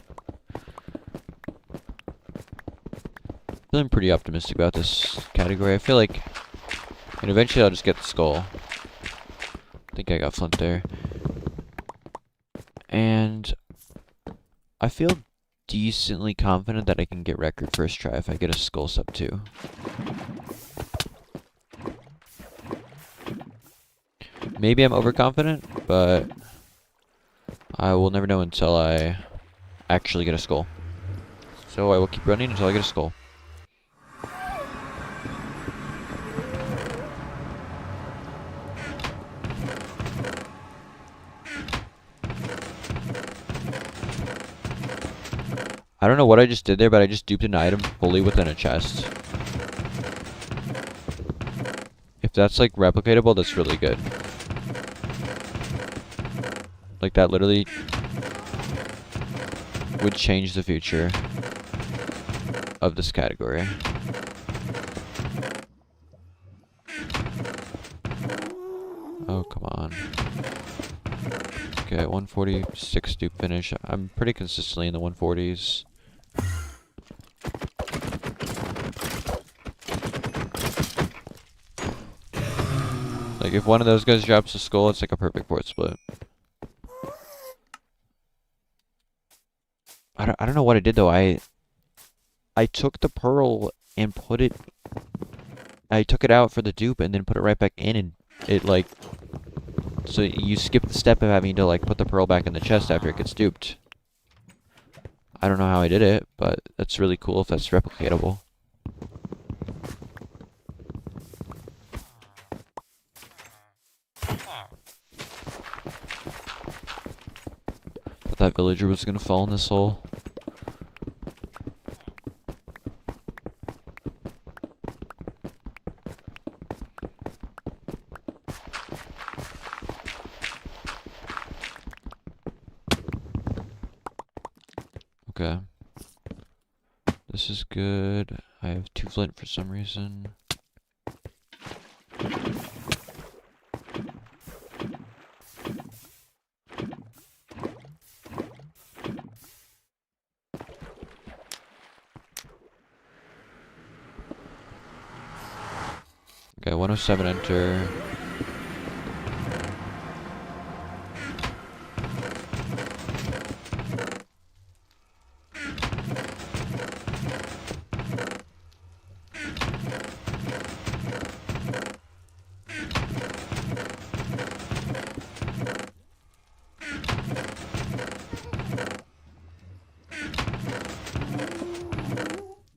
Feeling pretty optimistic about this category. I feel like, and eventually I'll just get the skull. I think I got Flint there. And I feel decently confident that I can get record first try if I get a skull sub 2. Maybe I'm overconfident, but I will never know until I actually get a skull. So I will keep running until I get a skull. I don't know what I just did there, but I just duped an item fully within a chest. If that's like replicatable, that's really good. Like that literally would change the future of this category. Oh, come on. Okay, 146 dupe finish. I'm pretty consistently in the 140s. Like if one of those guys drops a skull, it's like a perfect port split. I don't know what I did though. I took the pearl and I took it out for the dupe and then put it right back in, and it like, so you skip the step of having to like put the pearl back in the chest after it gets duped. I don't know how I did it, but that's really cool if that's replicatable. Thought that villager was gonna fall in this hole. Okay. This is good. I have 2 flint for some reason. Okay, 107 enter.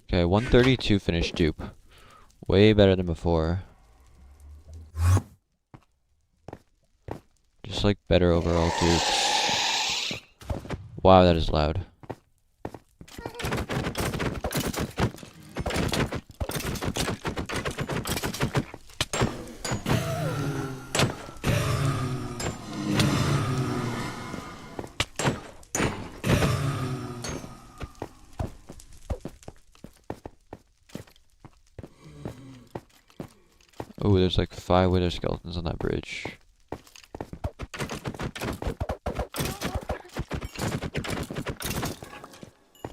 Okay, 132 finished dupe. Way better than before. Just like better overall dupes. Wow, that is loud. Oh, there's like 5 wither skeletons on that bridge.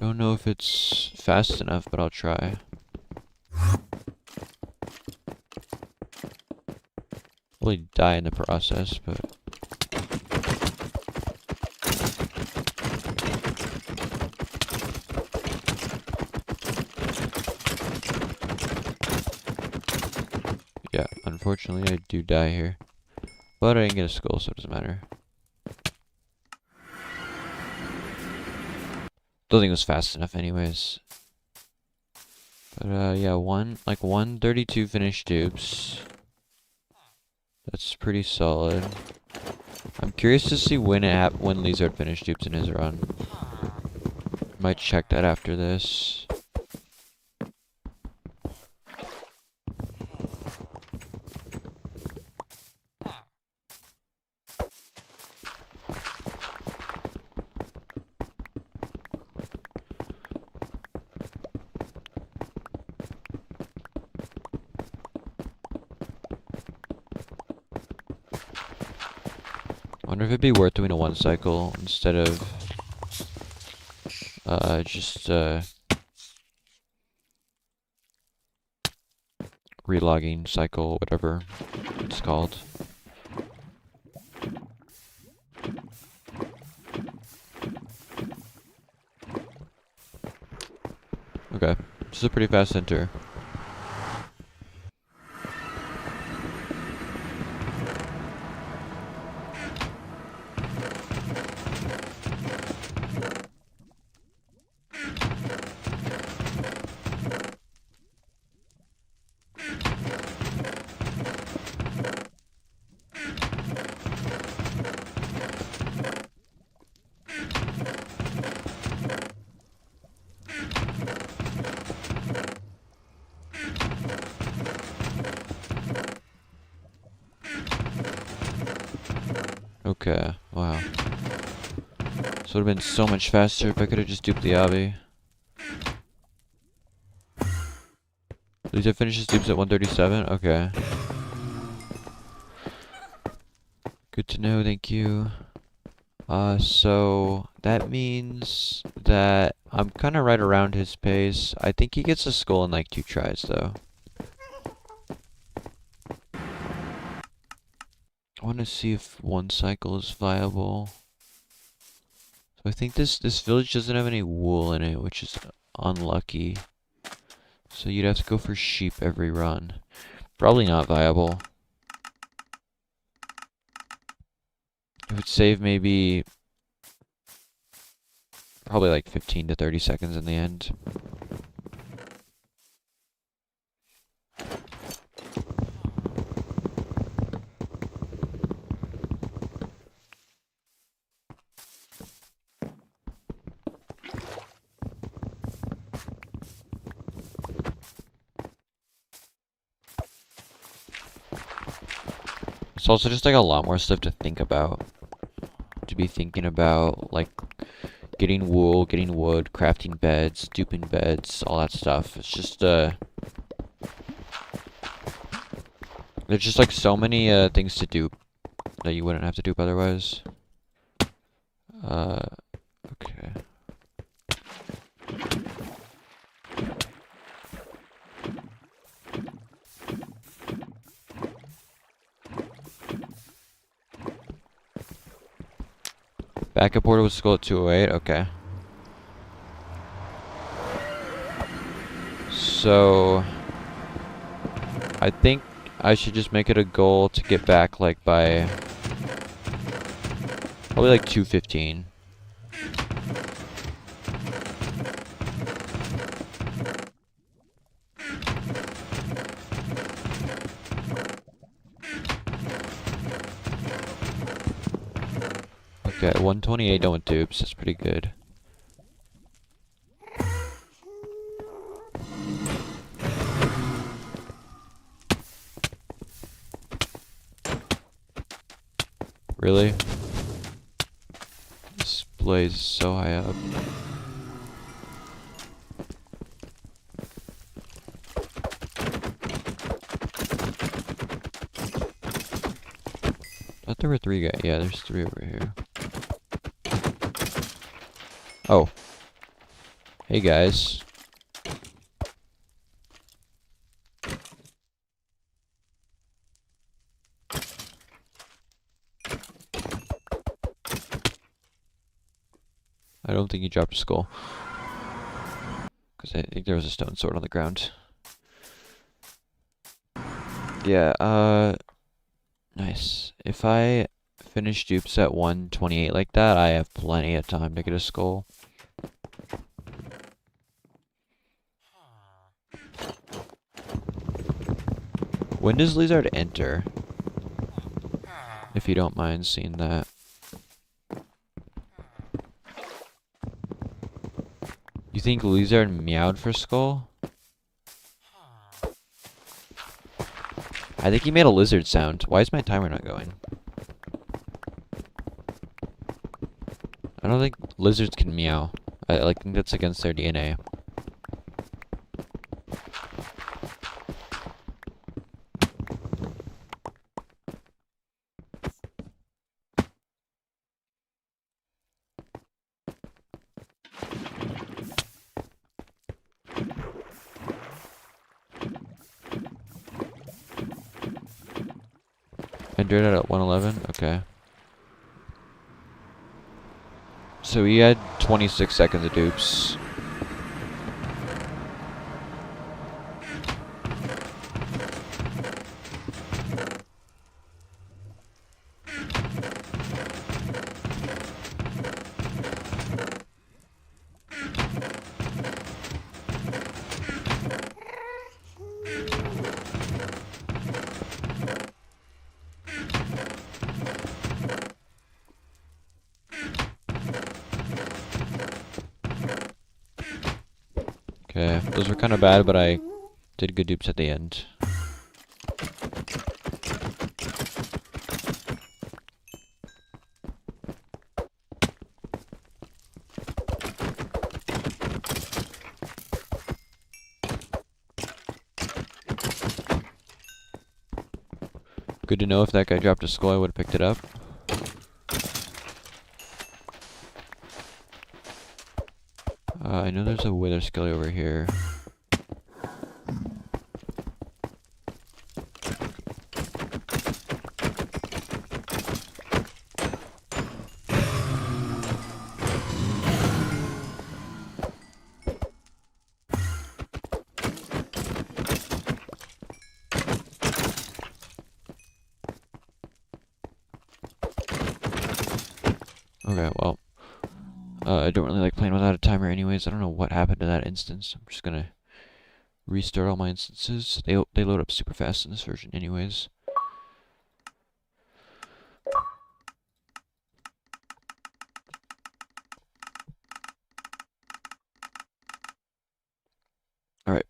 Don't know if it's fast enough, but I'll try. Probably die in the process, but... Yeah, unfortunately I do die here. But I didn't get a skull, so it doesn't matter. Don't think it was fast enough anyways. But yeah, 132 finished dupes. That's pretty solid. I'm curious to see when Lizard finished dupes in his run. Might check that after this. Wonder if it'd be worth doing a 1 cycle instead of just relogging cycle, whatever it's called. Okay, this is a pretty fast enter. Okay, wow. This would have been so much faster if I could have just duped the obby. At least I finished his dupes at 137? Okay. Good to know, thank you. So that means that I'm kind of right around his pace. I think he gets a skull in like 2 tries though. I want to see if 1 cycle is viable. So I think this village doesn't have any wool in it, which is unlucky. So you'd have to go for sheep every run. Probably not viable. It would save maybe probably like 15 to 30 seconds in the end. It's also just like a lot more stuff to think about. To be thinking about, like getting wool, getting wood, crafting beds, duping beds, all that stuff. It's just there's just like so many things to dupe that you wouldn't have to dupe otherwise. Okay. Backup order was skull at 208, okay. So I think I should just make it a goal to get back like by probably like 2:15. Okay, 128 done with dupes, that's pretty good. Really? This blaze is so high up. thought there were 3 guys. Yeah, there's 3 over here. Oh. Hey guys. I don't think he dropped a skull. Because I think there was a stone sword on the ground. Yeah, nice. If I finish dupes at 128 like that, I have plenty of time to get a skull. When does Lizard enter? If you don't mind seeing that. You think Lizard meowed for skull? I think he made a lizard sound. Why is my timer not going? I don't think lizards can meow. I think that's against their DNA. Entered it at 111? Okay. So he had 26 seconds of dupes. Okay, those were kind of bad, but I did good dupes at the end. Good to know. If that guy dropped a skull, I would have picked it up. I know there's a wither skelly over here. Okay, well, I don't really like playing without a timer anyways. I don't know what happened to that instance. I'm just gonna restart all my instances. They load up super fast in this version anyways. Alright.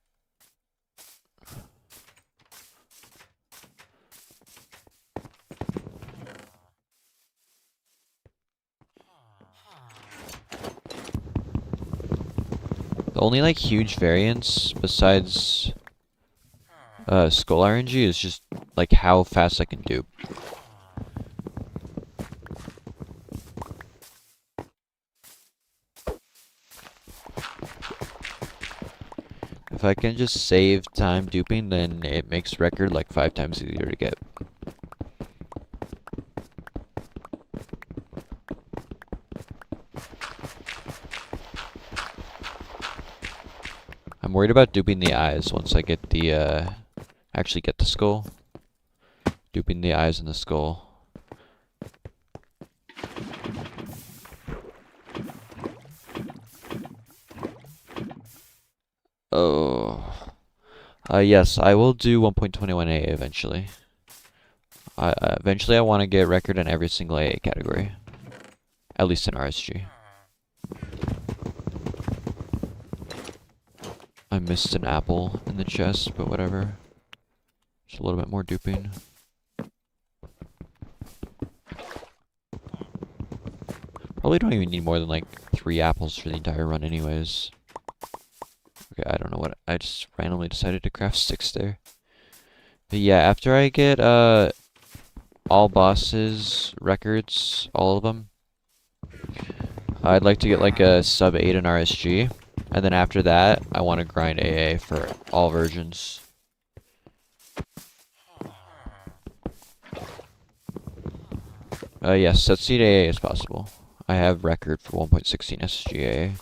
The only like huge variance besides skull RNG is just like how fast I can dupe. If I can just save time duping, then it makes record like 5 times easier to get. I'm worried about duping the eyes once I get the, actually get the skull. Duping the eyes and the skull. Oh. Yes, I will do 1.21 AA eventually. Eventually I want to get record in every single AA category. At least in RSG. I missed an apple in the chest, but whatever. Just a little bit more duping. Probably don't even need more than like 3 apples for the entire run anyways. Okay, I don't know what, I just randomly decided to craft 6 there. But yeah, after I get, all bosses records, all of them. I'd like to get like a sub 8 in RSG, and then after that, I want to grind AA for all versions. Yes, set seed AA is possible. I have record for 1.16 SSGA.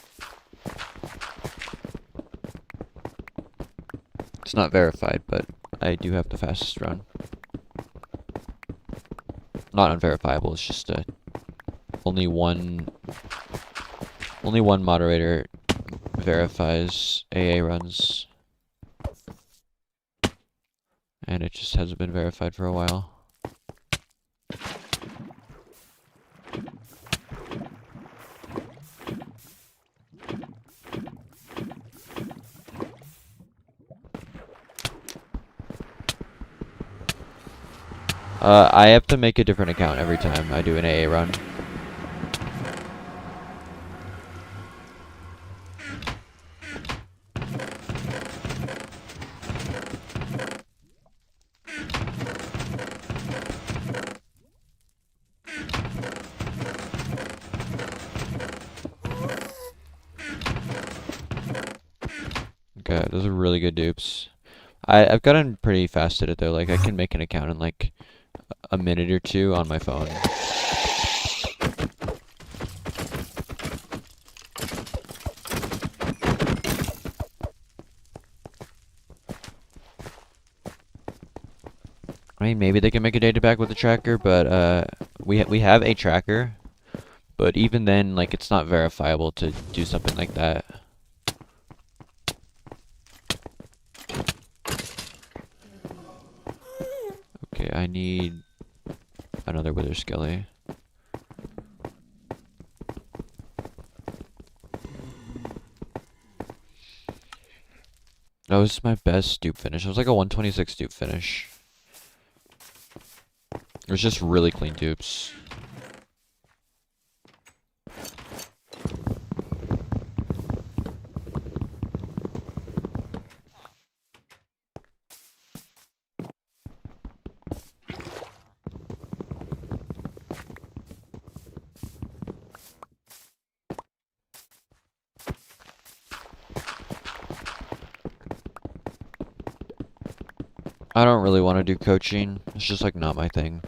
It's not verified, but I do have the fastest run. Not unverifiable, it's just only one moderator verifies AA runs. And it just hasn't been verified for a while. I have to make a different account every time I do an AA run. Okay, those are really good dupes. I've gotten pretty fast at it though, like I can make an account in like a minute or two on my phone. I mean, maybe they can make a data pack with a tracker, but we have a tracker, but even then, like it's not verifiable to do something like that. Okay, I need another Wither Skelly. That was my best dupe finish. It was like a 126 dupe finish. It was just really clean dupes. I don't really want to do coaching. It's just like not my thing.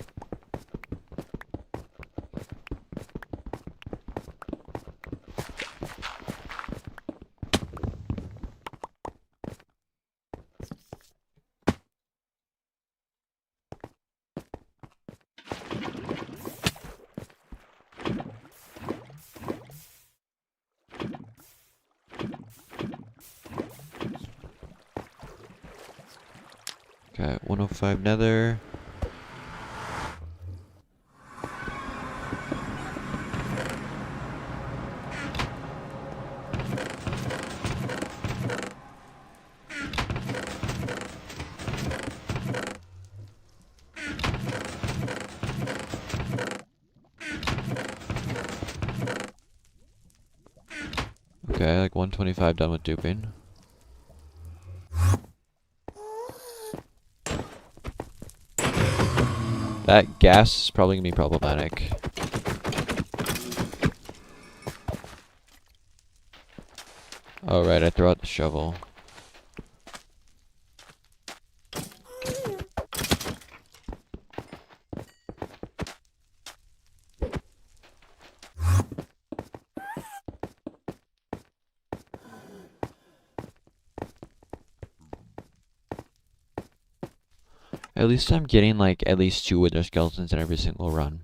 Okay, 105 nether. Okay, like 125 done with duping. That gas is probably gonna be problematic. Oh right, I throw out the shovel. At least I'm getting like at least 2 Wither Skeletons in every single run.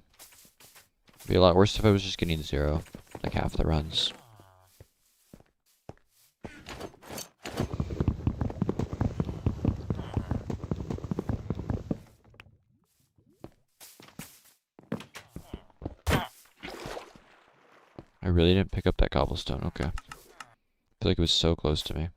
It'd be a lot worse if I was just getting 0, like half the runs. I really didn't pick up that cobblestone, okay. I feel like it was so close to me.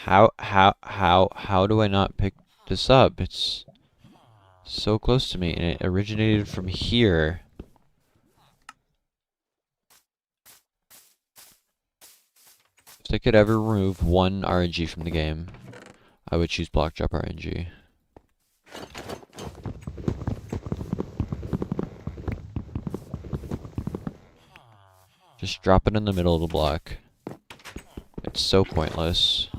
How do I not pick this up? It's so close to me, and it originated from here. If they could ever remove one RNG from the game, I would choose block drop RNG. Just drop it in the middle of the block. It's so pointless.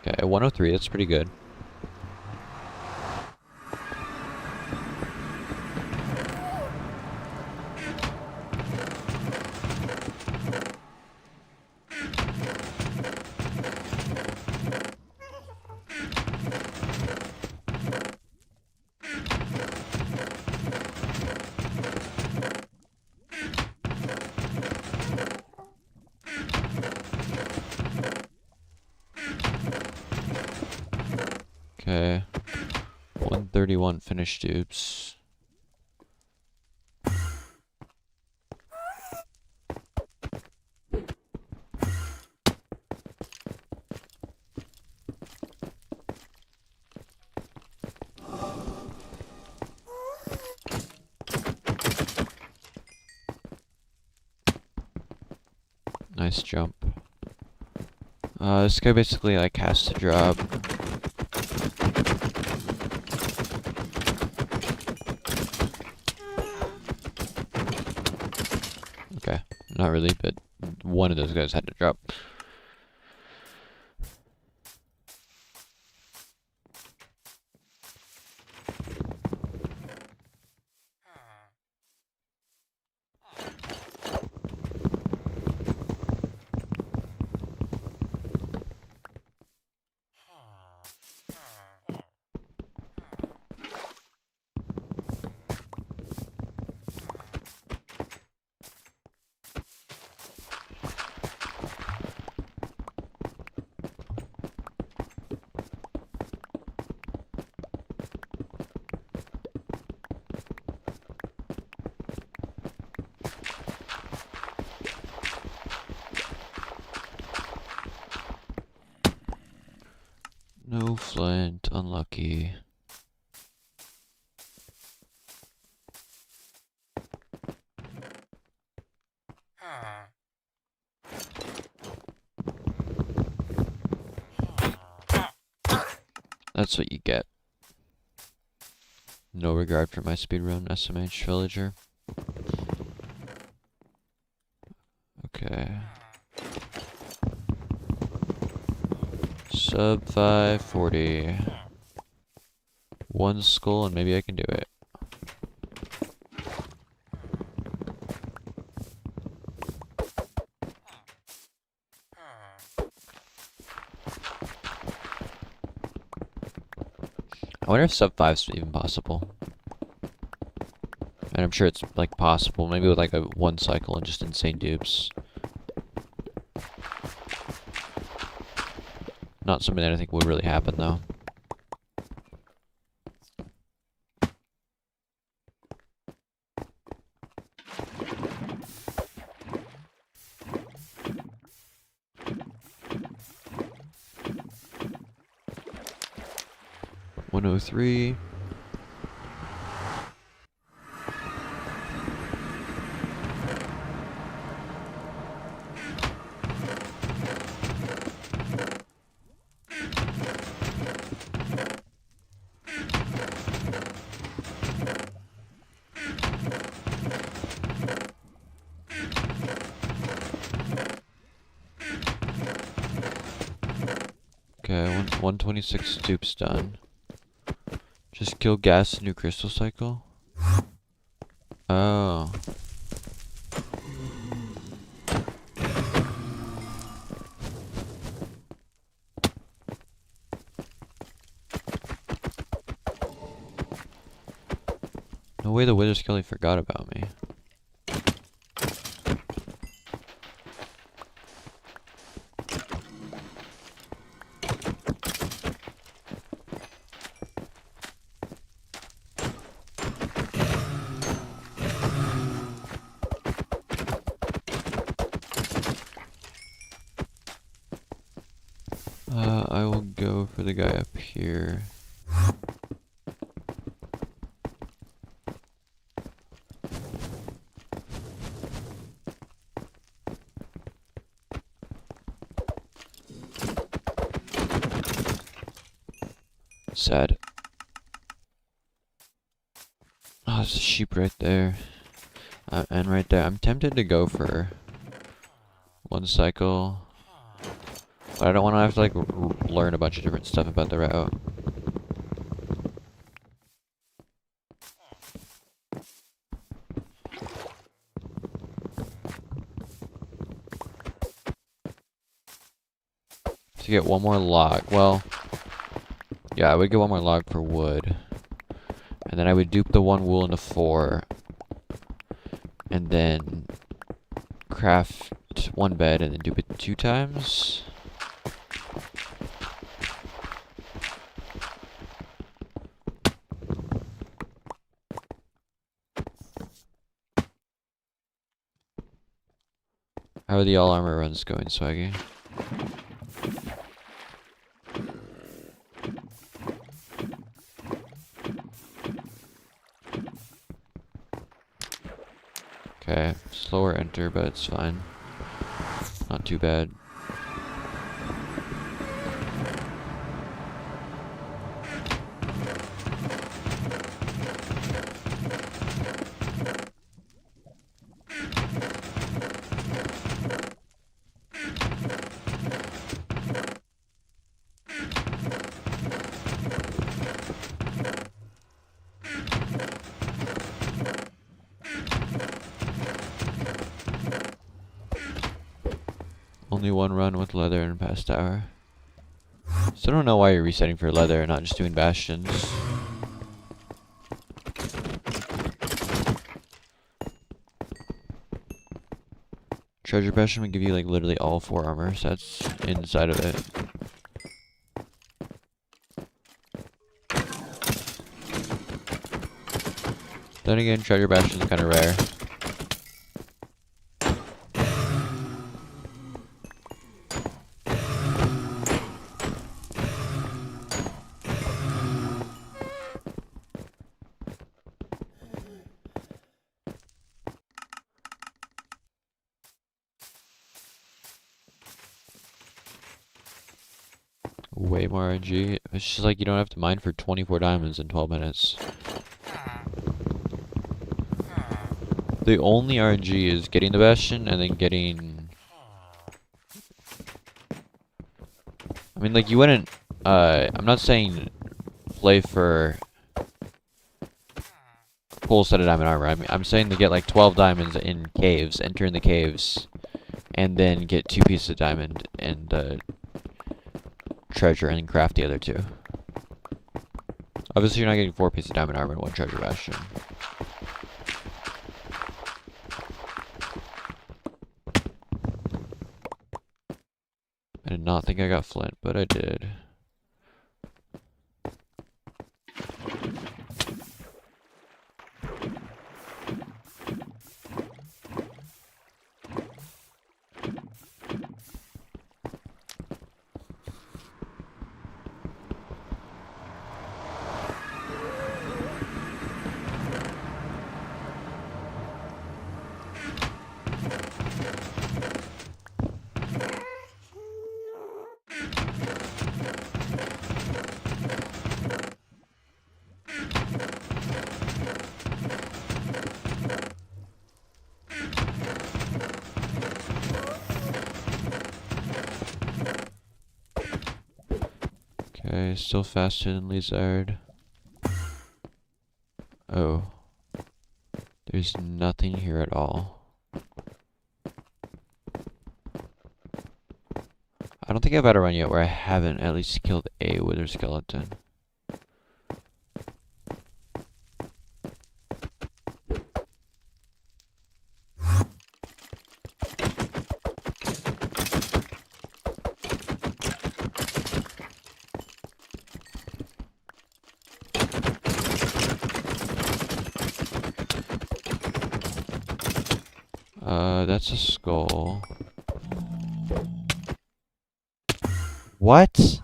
Okay, 103, that's pretty good. Okay. 131 finished dupes. Nice jump. This guy basically like has to drop. Okay, not really, but one of those guys had to drop. No flint, unlucky. That's what you get. No regard for my speedrun SMH villager. Okay. Sub 540. One skull and maybe I can do it. I wonder if sub 5 is even possible. And I'm sure it's like possible, maybe with like a one cycle and just insane dupes. Not something that I think would really happen though. $103. Okay, 126 dupes done. Just kill gas and new crystal cycle. Oh. No way the Wither Skelly forgot about me. I will go for the guy up here. Sad. Oh, there's a sheep right there. And right there. I'm tempted to go for one cycle. But I don't want to have to, like, learn a bunch of different stuff about the route. To get one more log. Well, yeah, I would get one more log for wood. And then I would dupe the one wool into 4. And then craft one bed and then dupe it 2 times. How are the all armor runs going, Swaggy? Okay, slower enter, but it's fine. Not too bad. Only one run with leather in past hour. Still don't know why you're resetting for leather and not just doing bastions. Treasure bastion would give you like literally all 4 armor sets inside of it. Then again, treasure bastion is kind of rare. Way more RNG. It's just like you don't have to mine for 24 diamonds in 12 minutes. The only RNG is getting the bastion and then getting... I mean, like, you wouldn't... I'm not saying play for full set of diamond armor. I'm saying to get like 12 diamonds in caves, enter in the caves, and then get 2 pieces of diamond and treasure and then craft the other 2. Obviously you're not getting 4 pieces of diamond armor and 1 treasure bastion. I did not think I got flint, but I did. Okay, still faster than Lizard. Oh. There's nothing here at all. I don't think I've had a run yet where I haven't at least killed a wither skeleton. That's a skull. What?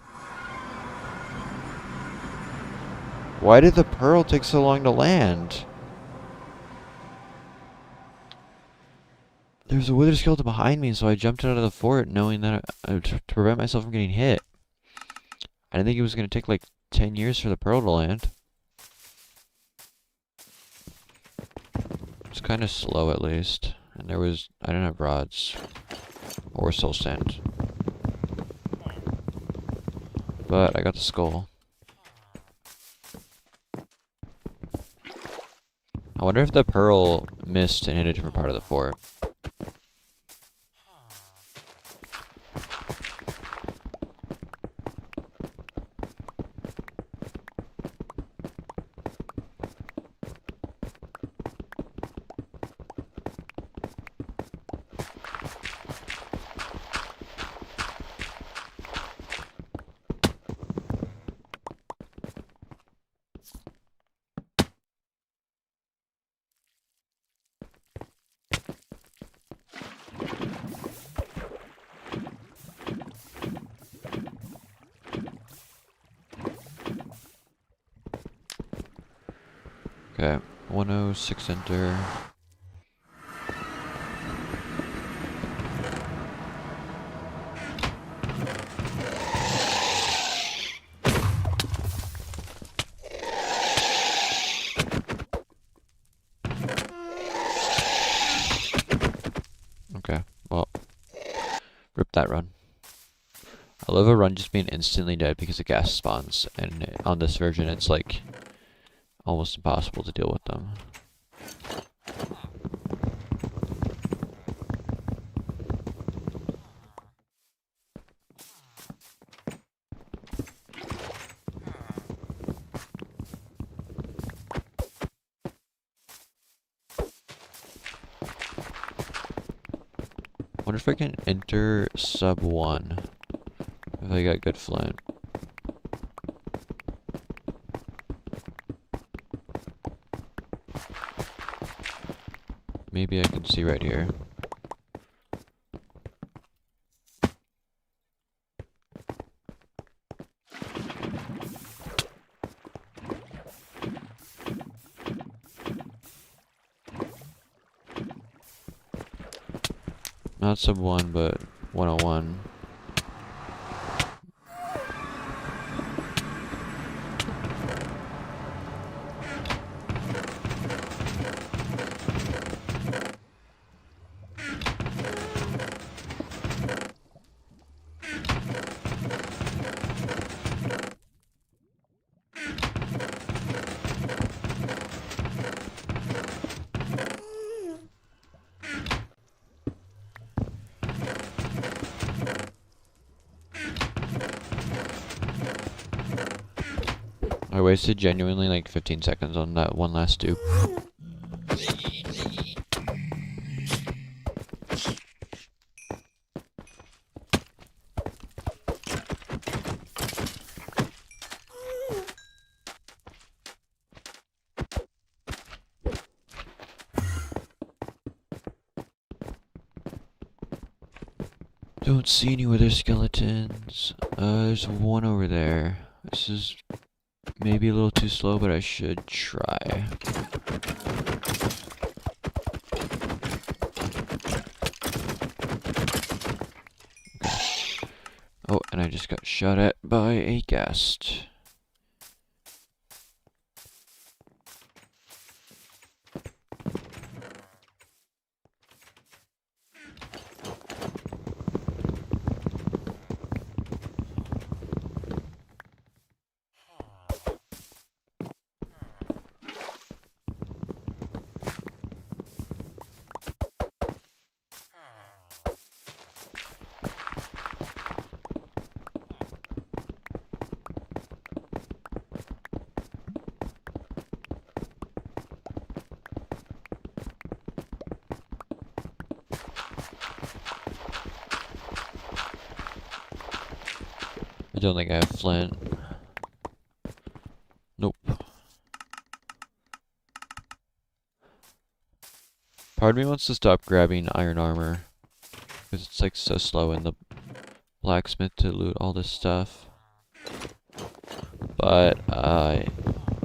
Why did the pearl take so long to land? There was a wither skeleton behind me, so I jumped out of the fort knowing that to prevent myself from getting hit. I didn't think it was going to take like 10 years for the pearl to land. It's kind of slow at least. And I didn't have rods. Or soul sand. But I got the skull. I wonder if the pearl missed and hit a different part of the fort. Okay, 106 enter. Okay, well, rip that run. I love a run just being instantly dead because of gas spawns, and on this version it's like almost impossible to deal with them. Wonder if I can enter sub 1 if I got good flint. Maybe I can see right here. Not sub 1, but 101. I wasted genuinely like 15 seconds on that one last dupe. Don't see any wither skeletons. There's one over there. This is maybe a little too slow, but I should try. Oh, and I just got shot at by a ghast. don't think I have flint. Nope. Part of me wants to stop grabbing iron armor. Because it's like so slow in the blacksmith to loot all this stuff. But I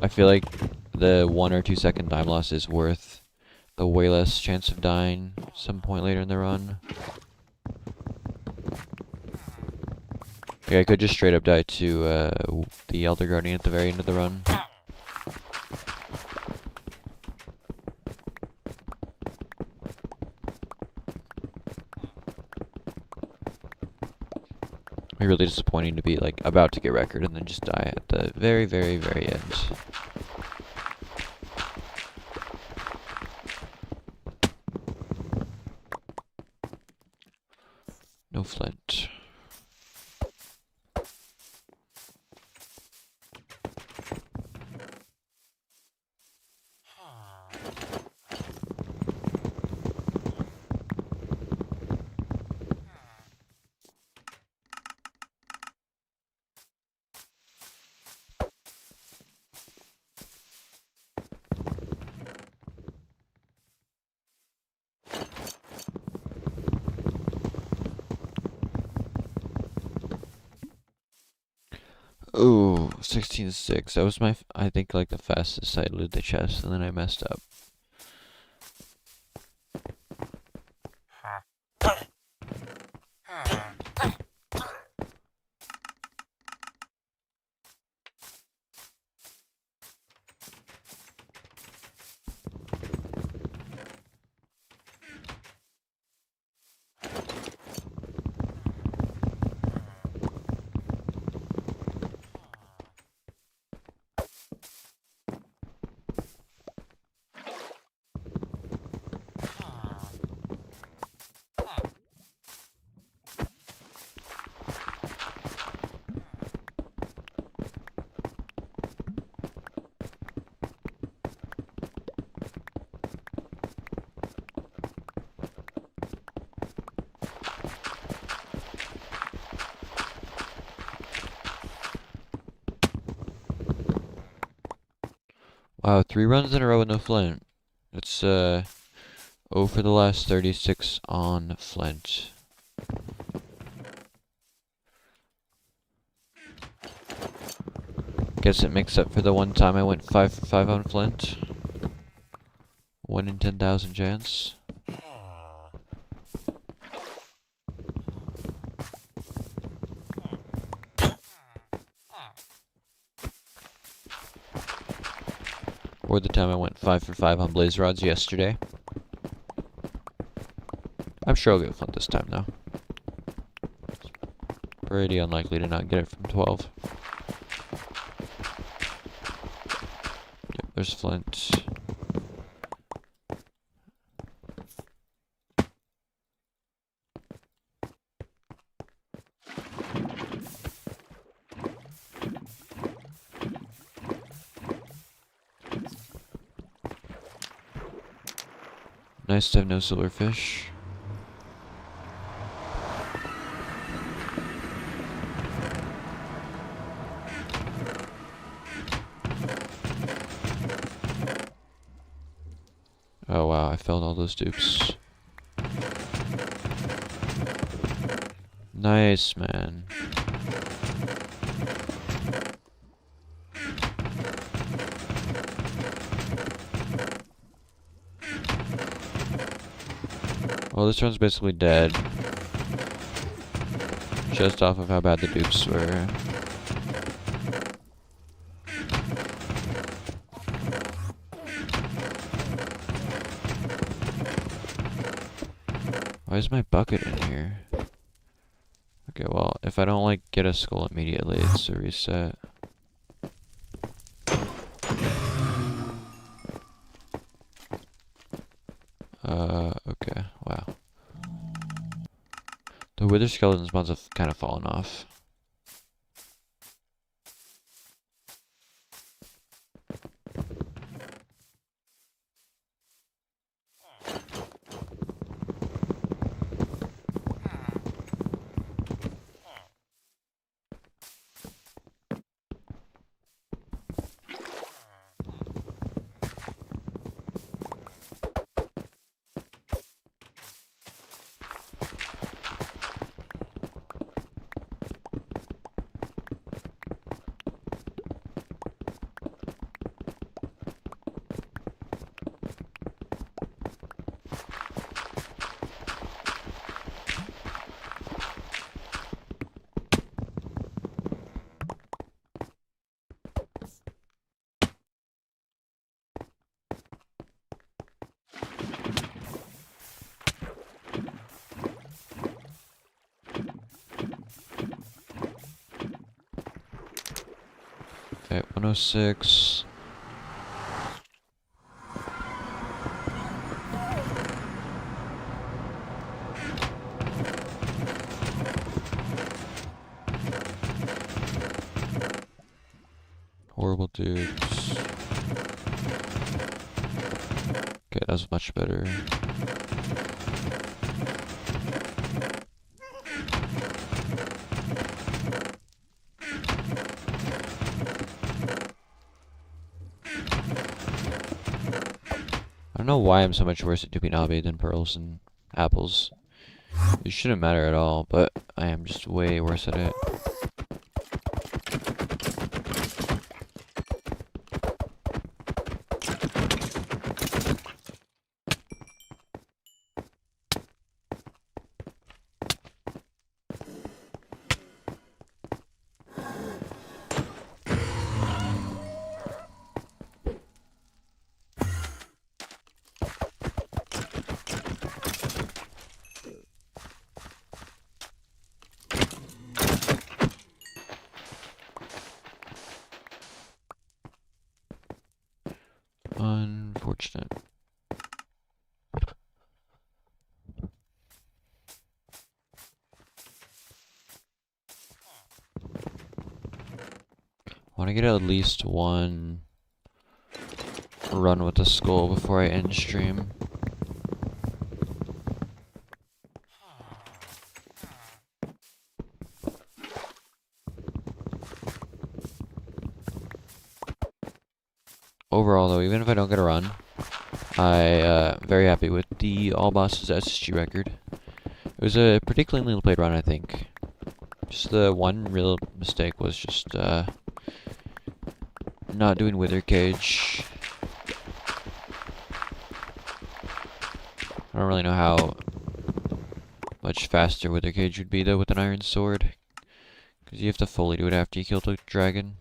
feel like the 1 or 2 second time loss is worth the way less chance of dying some point later in the run. Like I could just straight up die to the Elder Guardian at the very end of the run. It'd be really disappointing to be like about to get record and then just die at the very, very, very end. No flint. Ooh, 16-6. That was my, I think, like the fastest I looted the chest, and then I messed up. Wow, 3 runs in a row with no flint. It's, 0 for the last 36 on flint. Guess it makes up for the one time I went 5 for 5 on flint. 1 in 10,000 chance. Or the time I went 5 for 5 on blaze rods yesterday. I'm sure I'll get flint this time though. Pretty unlikely to not get it from 12. Yep, there's flint. Nice to have no silverfish. Oh wow, I failed all those dupes. Nice, man. Well, this run's basically dead. Just off of how bad the dupes were. Why is my bucket in here? Okay, well, if I don't, like, get a skull immediately, it's a reset. Okay, wow. The wither skeleton spawns have kind of fallen off. Okay, 106. Horrible dudes. Okay, that was much better. I don't know why I'm so much worse at Dubinabe than pearls and apples. It shouldn't matter at all, but I am just way worse at it. Unfortunate. I want to get at least one run with the skull before I end stream. Overall though, even if I don't get a run, I very happy with the all bosses SSG record. It was a pretty cleanly played run, I think. Just the one real mistake was just not doing Wither Cage. I don't really know how much faster Wither Cage would be though with an iron sword, because you have to fully do it after you kill the dragon.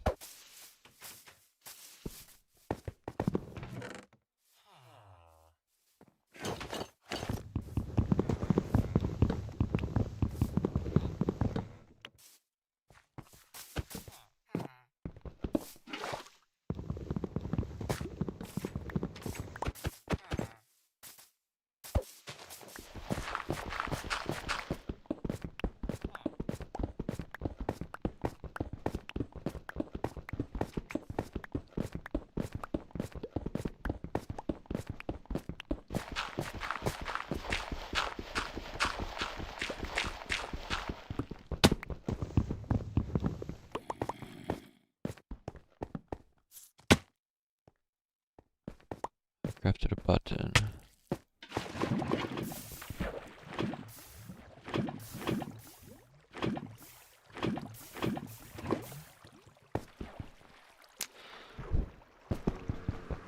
Crafted a button.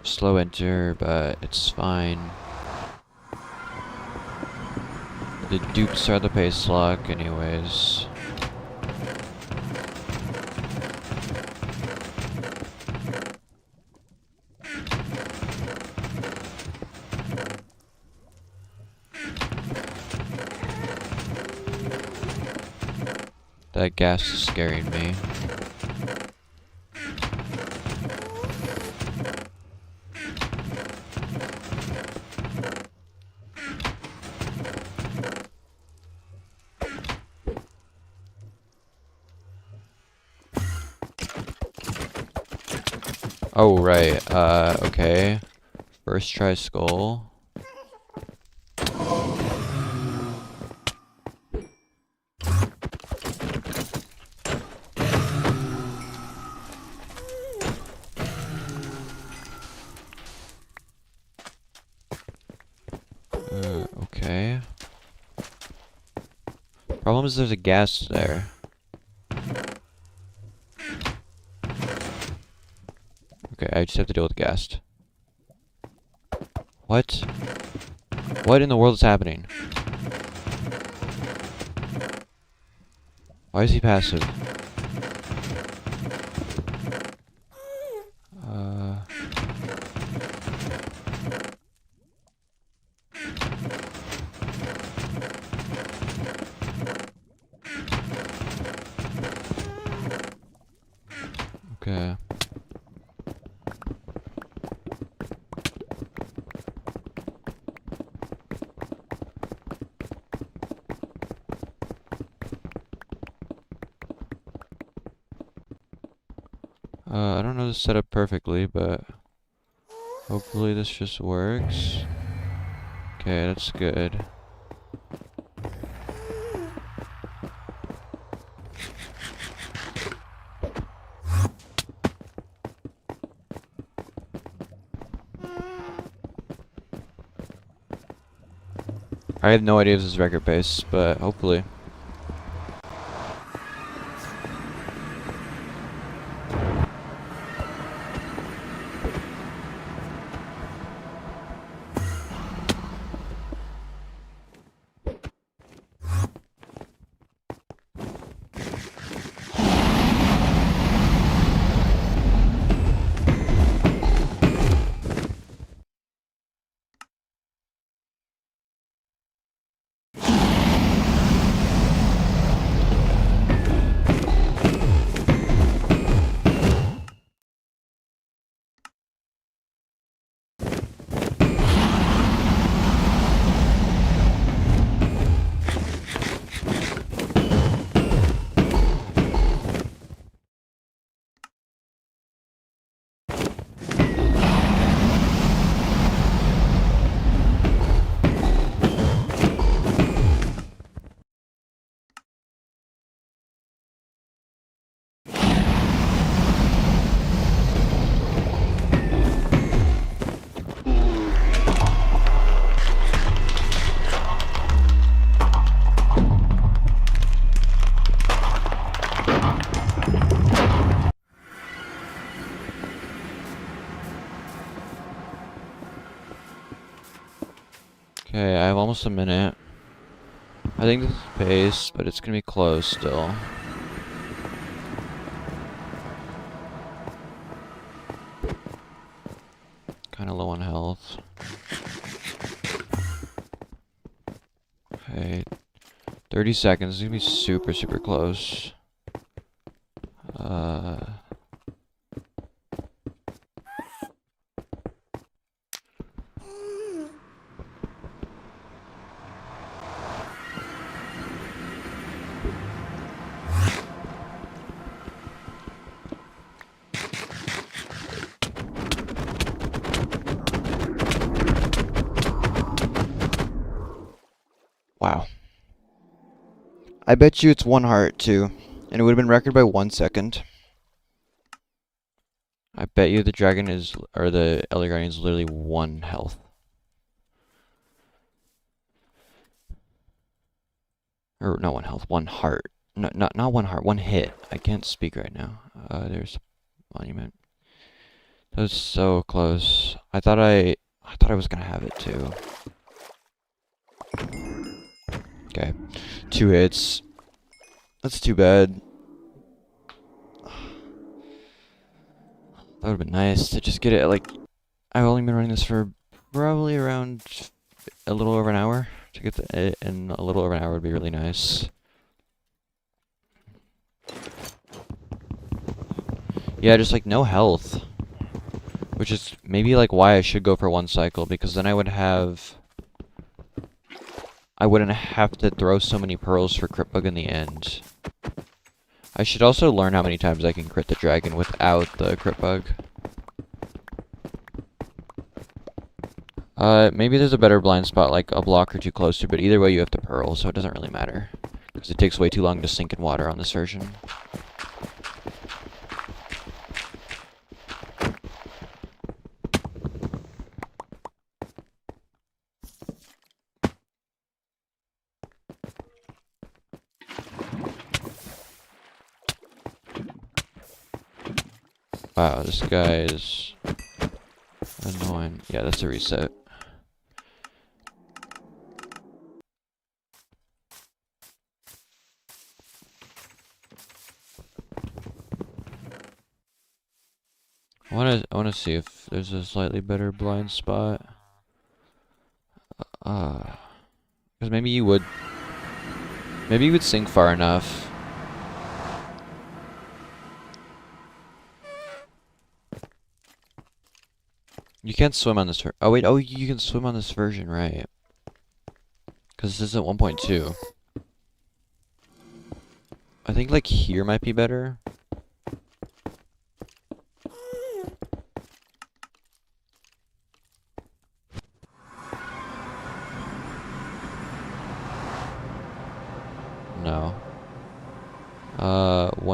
Slow enter, but it's fine. The dupes are the pace lock anyways. That gas is scaring me. Oh, right, okay. First try skull. Okay. Problem is there's a gas there. Okay, I just have to deal with the ghast. What? What in the world is happening? Why is he passive? Okay. know this set up perfectly, but hopefully this just works. Okay, that's good. I have no idea if this is record pace, but hopefully. Okay, I have almost a minute. I think this is pace, but it's gonna be close still. Kinda low on health. Okay. 30 seconds. This is gonna be super, super close. Wow. I bet you it's 1 heart, too. And it would have been record by 1 second. I bet you the dragon is, or the Elder Guardian is literally 1 health. Or, not 1 health, 1 heart. No, not 1 heart, 1 hit. I can't speak right now. There's Monument. That was so close. I thought I was gonna have it, too. Okay. 2 hits. That's too bad. That would have been nice to just get it, like... I've only been running this for probably around a little over an hour. To get it in a little over an hour would be really nice. Yeah, just like no health. Which is maybe like why I should go for 1 cycle, because then I would have... I wouldn't have to throw so many pearls for crit bug in the end. I should also learn how many times I can crit the dragon without the crit bug. Maybe there's a better blind spot, like a block or 2 close to, but either way you have to pearl, so it doesn't really matter. Because it takes way too long to sink in water on this version. Wow, this guy is annoying. Yeah, that's a reset. I wanna see if there's a slightly better blind spot. Because maybe you would sink far enough. You can't swim on this oh wait, oh you can swim on this version, right? Because this isn't 1.2. I think like here might be better.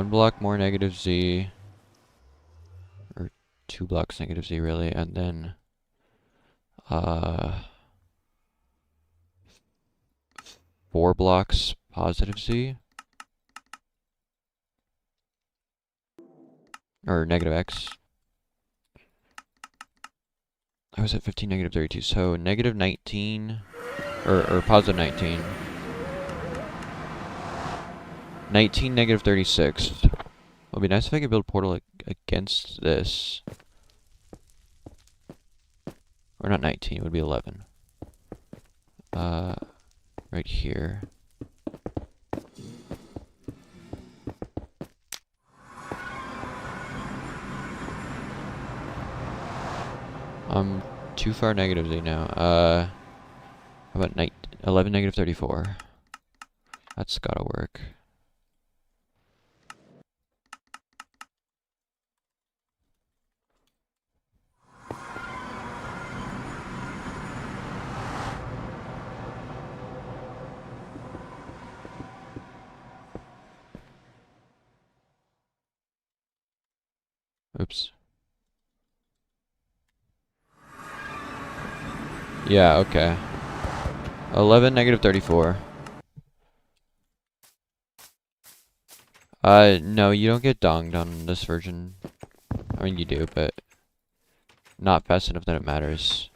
1 block more negative Z, or 2 blocks negative Z really, and then 4 blocks positive Z, or negative X. I was at 15, negative 32, so negative 19, or positive 19. 19, negative 36. It would be nice if I could build a portal against this. Or not 19, it would be 11. Right here. I'm too far negative Z now. How about 11, negative 34? That's gotta work. Oops. Yeah, okay. 11, negative 34. No, you don't get donged on this version. I mean, you do, but not fast enough that it matters.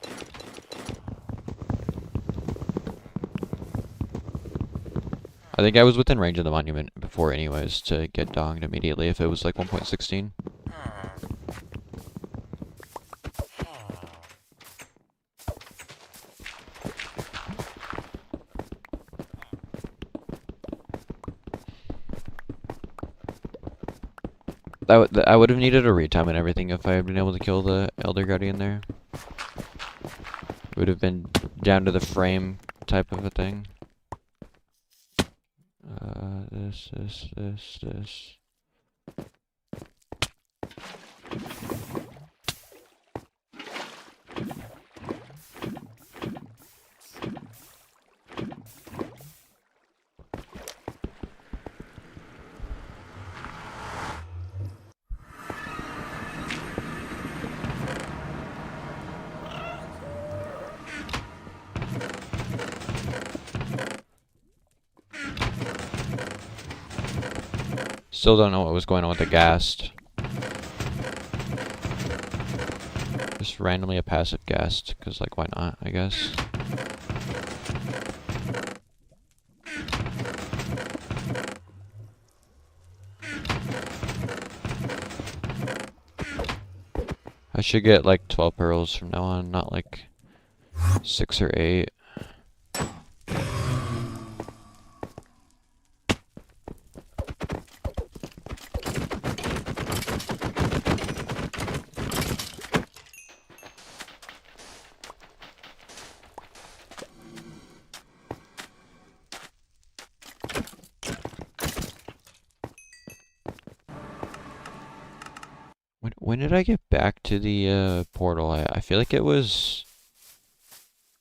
I think I was within range of the monument before anyways to get donged immediately if it was like 1.16. I would have needed a retime and everything if I had been able to kill the Elder Guardian there. It would have been down to the frame type of a thing. This. Still don't know what was going on with the ghast. Just randomly a passive ghast, because like why not, I guess. I should get like 12 pearls from now on, not like 6 or 8. When did I get back to the portal? I feel like it was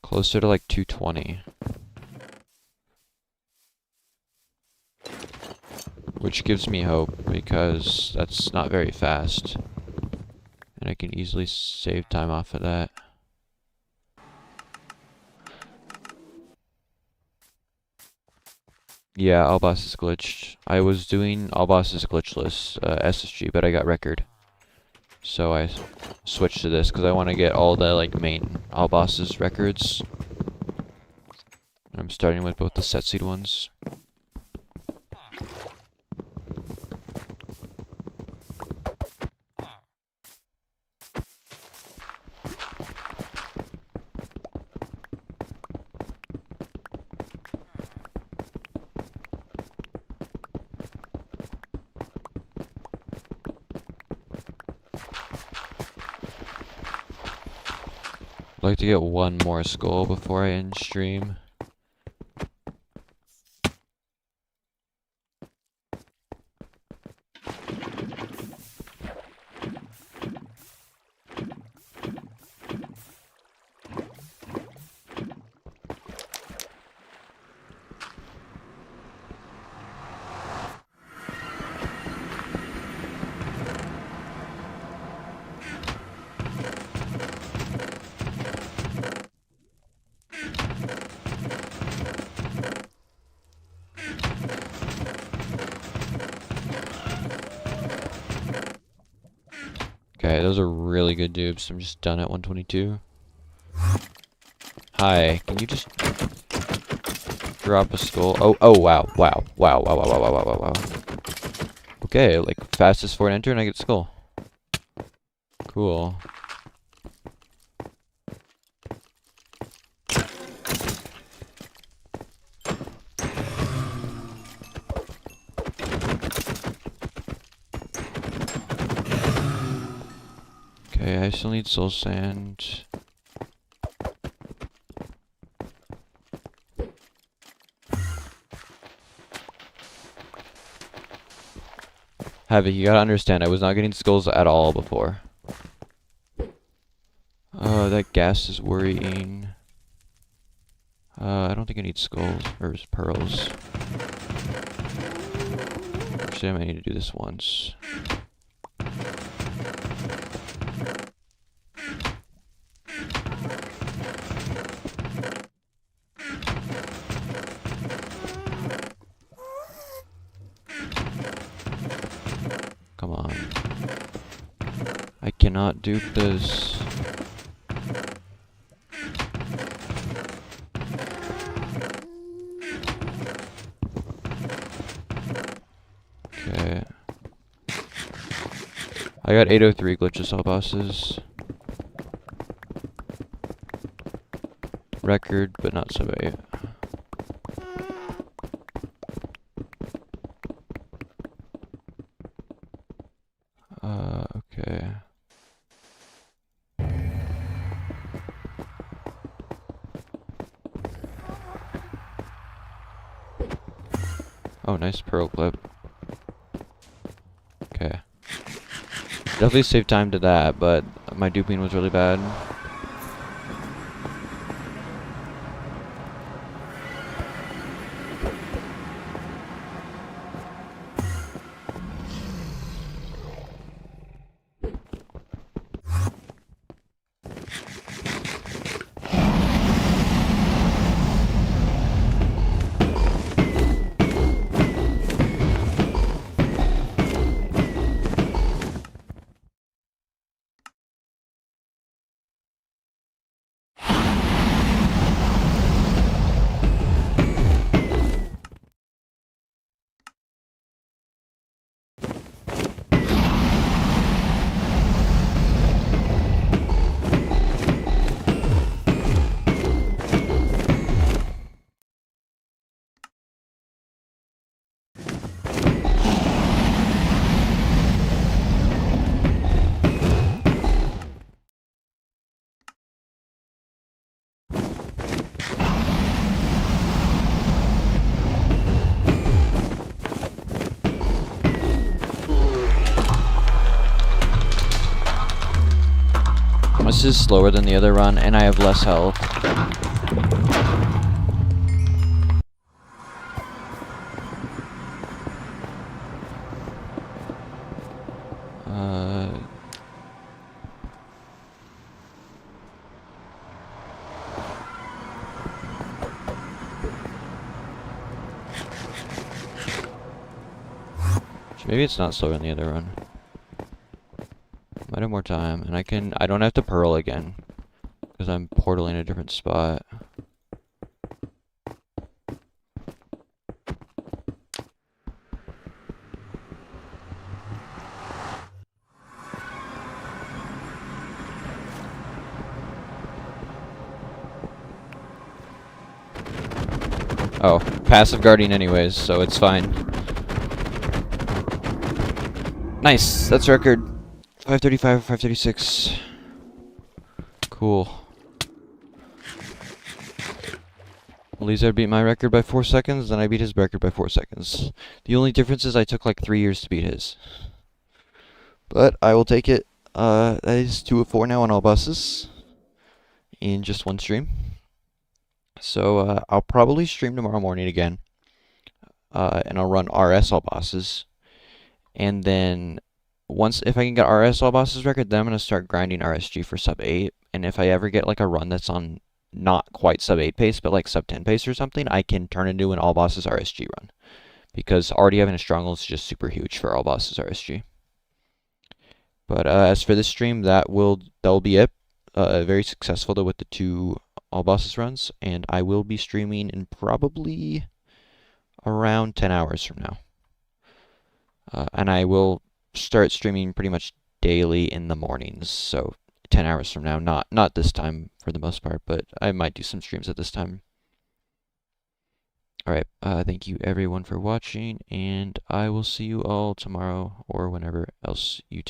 closer to like 220. Which gives me hope because that's not very fast. And I can easily save time off of that. Yeah, all bosses glitched. I was doing all bosses glitchless SSG, but I got record. So I switched to this because I want to get all the like main all bosses records. And I'm starting with both the set seed ones. I'd like to get one more skull before I end stream. Okay, those are really good dupes. I'm just done at 122. Hi, can you just drop a skull? Oh, wow, wow, wow, wow, wow, wow, wow, wow, wow. Okay, like, fastest forward enter and I get skull. Cool. Okay, I still need soul sand. Heavy, you gotta understand, I was not getting skulls at all before. That gas is worrying. I don't think I need skulls or pearls. Actually, I might need to do this once. Come on. I cannot dupe this. Okay. I got 803 glitches all bosses. Record, but not sub 8. Okay. Oh, nice pearl clip. Okay. Definitely saved time to that, but my duping was really bad. This is slower than the other run, and I have less health. Maybe it's not slower than the other run. Might have more time, and I don't have to pearl again, because I'm portaling a different spot. Oh, passive guarding anyways, so it's fine. Nice, that's record. 535, 536. Cool. Lizard beat my record by 4 seconds, then I beat his record by 4 seconds. The only difference is I took like 3 years to beat his. But I will take it. That is 2 of 4 now on all bosses. In just one stream. So I'll probably stream tomorrow morning again. And I'll run RS all bosses. And then if I can get RS all bosses record, then I'm gonna start grinding RSG for sub 8. And if I ever get like a run that's on not quite sub 8 pace, but like sub 10 pace or something, I can turn into an all bosses RSG run. Because already having a stronghold is just super huge for all bosses RSG. But as for this stream, that'll be it. Very successful though with the 2 all bosses runs, and I will be streaming in probably around 10 hours from now. And I will start streaming pretty much daily in the mornings, so 10 hours from now. Not this time for the most part, but I might do some streams at this time. Alright, thank you everyone for watching, and I will see you all tomorrow or whenever else you